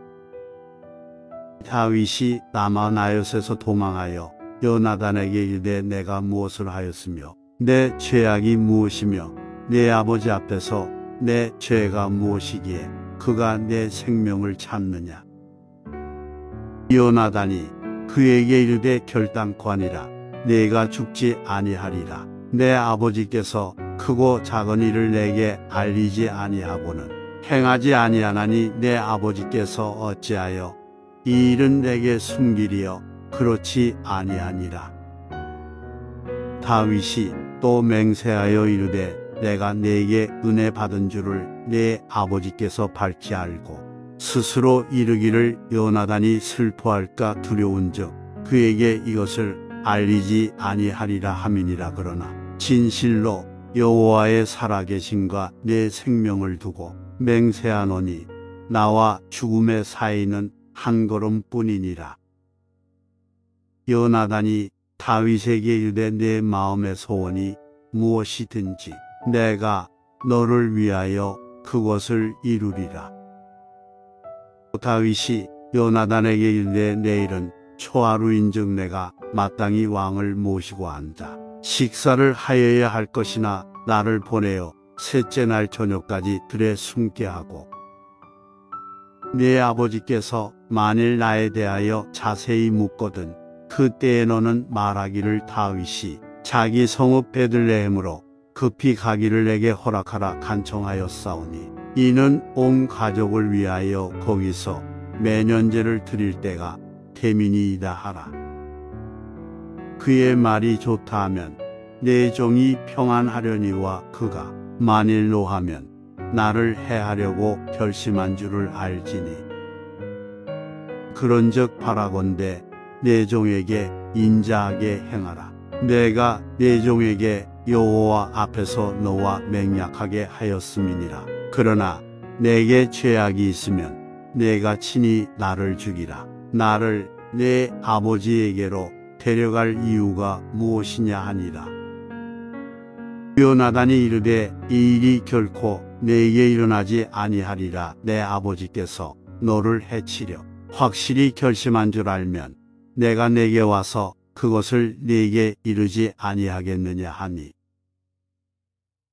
Speaker 1: 다윗이 라마 나요스에서 도망하여 요나단에게 이르되 내가 무엇을 하였으며 내 죄악이 무엇이며 내 아버지 앞에서 내 죄가 무엇이기에 그가 내 생명을 찾느냐. 요나단이 그에게 이르되 결단코 아니라 내가 죽지 아니하리라. 내 아버지께서 크고 작은 일을 내게 알리지 아니하고는 행하지 아니하나니 내 아버지께서 어찌하여 이 일은 내게 숨기리요 그렇지 아니하니라. 다윗이 또 맹세하여 이르되 내가 네게 은혜 받은 줄을 내 아버지께서 밝히 알고 스스로 이르기를 요나단이 슬퍼할까 두려운즉 그에게 이것을 알리지 아니하리라 함이니라. 그러나 진실로 여호와의 살아계심과 내 생명을 두고 맹세하노니 나와 죽음의 사이는 한 걸음뿐이니라. 요나단이 다윗에게 이르되 내 마음의 소원이 무엇이든지 내가 너를 위하여 그것을 이루리라. 다윗이 요나단에게 이르되 내일은 초하루인즉 내가 마땅히 왕을 모시고 앉아 식사를 하여야 할 것이나 나를 보내어 셋째 날 저녁까지 들에 숨게 하고 네 아버지께서 만일 나에 대하여 자세히 묻거든 그때에 너는 말하기를 다윗이 자기 성읍 베들레헴으로 급히 가기를 내게 허락하라 간청하였사오니 이는 온 가족을 위하여 거기서 매년제를 드릴 때가 대민이이다 하라. 그의 말이 좋다 하면 내 종이 평안하려니와 그가 만일 노하면 나를 해하려고 결심한 줄을 알지니 그런즉 바라건대 내 종에게 인자하게 행하라. 내가 내 종에게 여호와 앞에서 너와 맹약하게 하였음이니라. 그러나 내게 죄악이 있으면 내가 친히 나를 죽이라. 나를 내 아버지에게로 데려갈 이유가 무엇이냐 하니라. 요나단이 이르되 이 일이 결코 내게 일어나지 아니하리라. 내 아버지께서 너를 해치려 확실히 결심한 줄 알면 내가 내게 와서 그것을 네게 이르지 아니하겠느냐 하니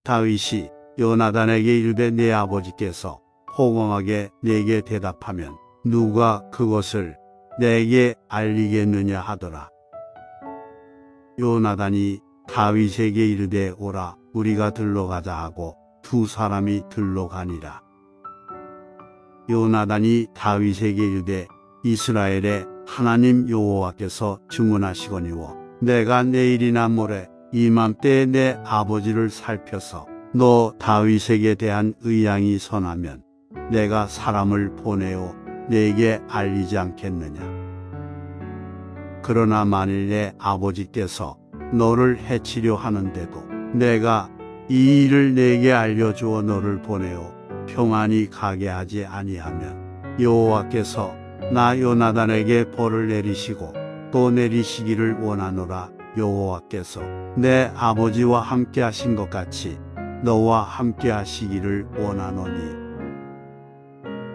Speaker 1: 다윗이 요나단에게 이르되 내 아버지께서 호공하게 내게 대답하면 누가 그것을 내게 알리겠느냐 하더라. 요나단이 다윗에게 이르되 오라 우리가 들러가자 하고 두 사람이 들러가니라. 요나단이 다윗에게 이르되 이스라엘의 하나님 여호와께서 증언하시거니와 내가 내일이나 모레 이맘때에 내 아버지를 살펴서 너 다윗에게 대한 의향이 선하면 내가 사람을 보내어 내게 알리지 않겠느냐. 그러나 만일 내 아버지께서 너를 해치려 하는데도 내가 이 일을 내게 알려주어 너를 보내어 평안히 가게 하지 아니하면 여호와께서 나 요나단에게 벌을 내리시고 또 내리시기를 원하노라. 여호와께서 내 아버지와 함께 하신 것 같이 너와 함께 하시기를 원하노니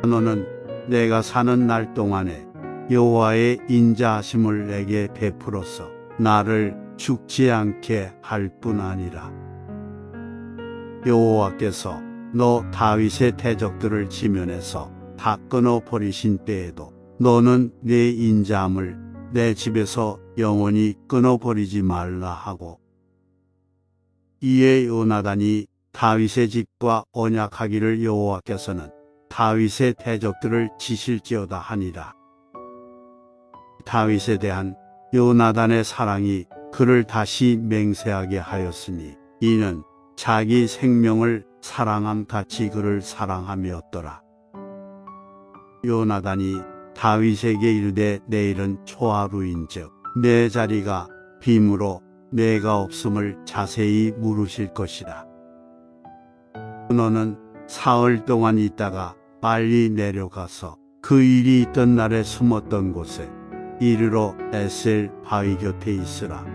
Speaker 1: 너는 내가 사는 날 동안에 여호와의 인자하심을 내게 베풀어서 나를 죽지 않게 할 뿐 아니라 여호와께서 너 다윗의 대적들을 지면에서 다 끊어버리신 때에도 너는 내 인자함을 내 집에서 영원히 끊어버리지 말라 하고 이에 요나단이 다윗의 집과 언약하기를 여호와께서는 다윗의 대적들을 치실지어다 하니라. 다윗에 대한 요나단의 사랑이 그를 다시 맹세하게 하였으니 이는 자기 생명을 사랑함 같이 그를 사랑함이었더라. 요나단이 다윗에게 이르되 내일은 초하루인즉 내 자리가 빔으로 내가 없음을 자세히 물으실 것이라. 너는 사흘 동안 있다가 빨리 내려가서 그 일이 있던 날에 숨었던 곳에 이르러 에셀 바위 곁에 있으라.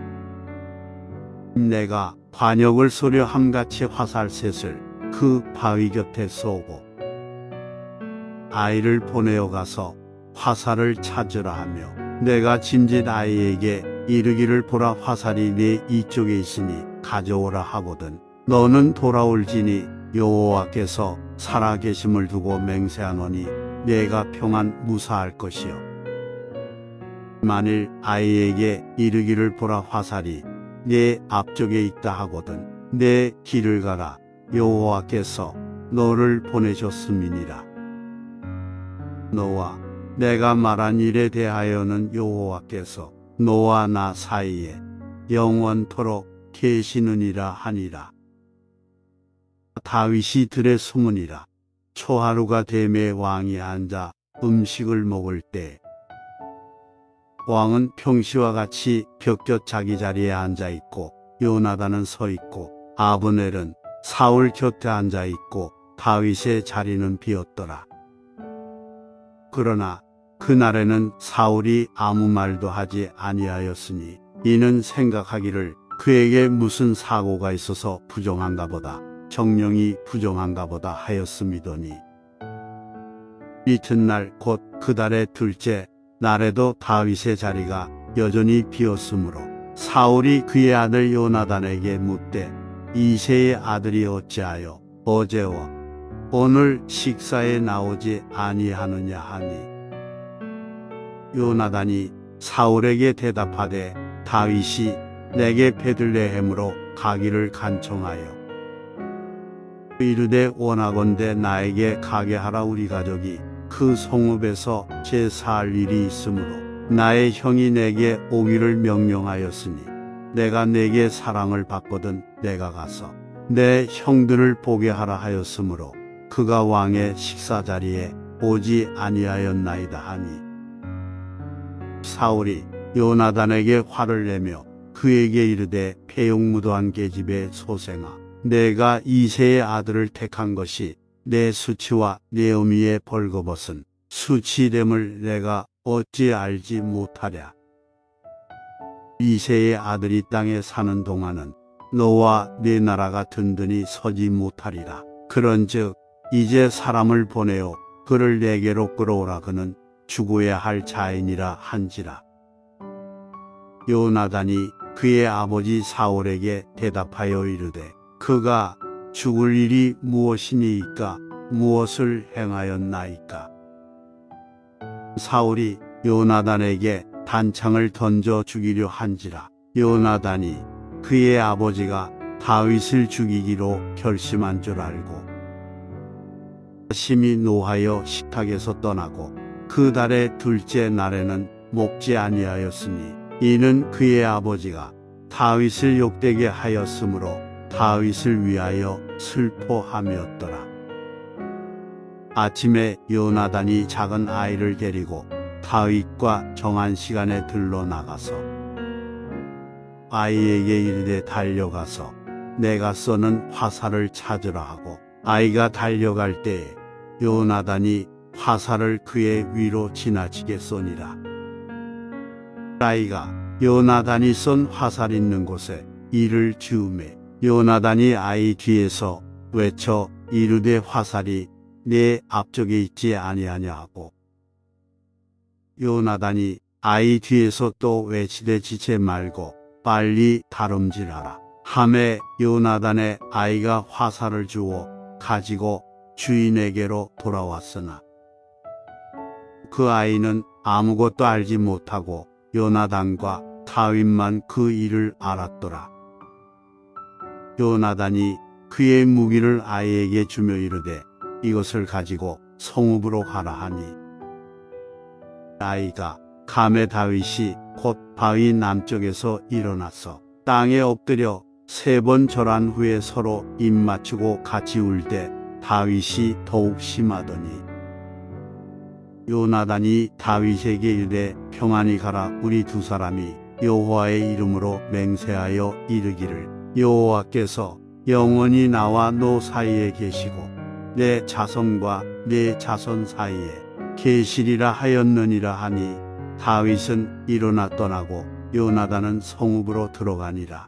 Speaker 1: 내가 관역을 소려 함같이 화살셋을 그 바위 곁에 쏘고 아이를 보내어 가서 화살을 찾으라 하며 내가 짐짓 아이에게 이르기를 보라 화살이 내 이쪽에 있으니 가져오라 하거든 너는 돌아올지니 여호와께서 살아계심을 두고 맹세하노니 내가 평안 무사할 것이요 만일 아이에게 이르기를 보라 화살이 내 앞쪽에 있다 하거든 내 길을 가라 여호와께서 너를 보내셨음이니라. 너와 내가 말한 일에 대하여는 여호와께서 너와 나 사이에 영원토록 계시느니라 하니라. 다윗이 들에 숨으니라. 초하루가 되매 왕이 앉아 음식을 먹을 때 왕은 평시와 같이 벽곁 자기 자리에 앉아 있고 요나단은 서 있고 아브넬은 사울 곁에 앉아 있고 다윗의 자리는 비었더라. 그러나 그날에는 사울이 아무 말도 하지 아니하였으니 이는 생각하기를 그에게 무슨 사고가 있어서 부정한가 보다 정령이 부정한가 보다 하였음이더니 이튿날 곧 그 달의 둘째 날에도 다윗의 자리가 여전히 비었으므로 사울이 그의 아들 요나단에게 묻되 이새의 아들이 어찌하여 어제와 오늘 식사에 나오지 아니하느냐 하니 요나단이 사울에게 대답하되 다윗이 내게 베들레헴으로 가기를 간청하여 이르되 원하건대 나에게 가게 하라 우리 가족이 그 성읍에서 제사할 일이 있으므로 나의 형이 내게 오기를 명령하였으니 내가 내게 사랑을 받거든 내가 가서 내 형들을 보게 하라 하였으므로 그가 왕의 식사 자리에 오지 아니하였나이다 하니 사울이 요나단에게 화를 내며 그에게 이르되 패용무도한 계집의 소생아 내가 이새의 아들을 택한 것이 내 수치와 내 어미의 벌거벗은 수치됨을 내가 어찌 알지 못하랴. 이새의 아들이 땅에 사는 동안은 너와 네 나라가 든든히 서지 못하리라. 그런즉 이제 사람을 보내어 그를 내게로 끌어오라. 그는 죽어야 할 자인이라 한지라. 요나단이 그의 아버지 사울에게 대답하여 이르되 그가 죽을 일이 무엇이니이까 무엇을 행하였나이까. 사울이 요나단에게 단창을 던져 죽이려 한지라. 요나단이 그의 아버지가 다윗을 죽이기로 결심한 줄 알고 심히 노하여 식탁에서 떠나고 그 달의 둘째 날에는 먹지 아니하였으니 이는 그의 아버지가 다윗을 욕되게 하였으므로 다윗을 위하여 슬퍼함이었더라. 아침에 요나단이 작은 아이를 데리고 다윗과 정한 시간에 들러 나가서 아이에게 이르되 달려가서 내가 쏘는 화살을 찾으라 하고 아이가 달려갈 때에 요나단이 화살을 그의 위로 지나치게 쏘니라. 아이가 요나단이 쏜 화살 있는 곳에 이를 주우매 요나단이 아이 뒤에서 외쳐 이르되 화살이 내 앞쪽에 있지 아니하냐 하고 요나단이 아이 뒤에서 또 외치되 지체 말고 빨리 다름질하라 하매 요나단의 아이가 화살을 주워 가지고 주인에게로 돌아왔으나 그 아이는 아무것도 알지 못하고 요나단과 다윗만 그 일을 알았더라. 요나단이 그의 무기를 아이에게 주며 이르되 이것을 가지고 성읍으로 가라 하니 아이가 감에 다윗이 곧 바위 남쪽에서 일어나서 땅에 엎드려 3번 절한 후에 서로 입 맞추고 같이 울 때 다윗이 더욱 심하더니 요나단이 다윗에게 이르되 평안히 가라. 우리 두 사람이 여호와의 이름으로 맹세하여 이르기를 여호와께서 영원히 나와 너 사이에 계시고 내 자손과 내 자손 사이에 계시리라 하였느니라 하니 다윗은 일어나 떠나고 요나단은 성읍으로 들어가니라.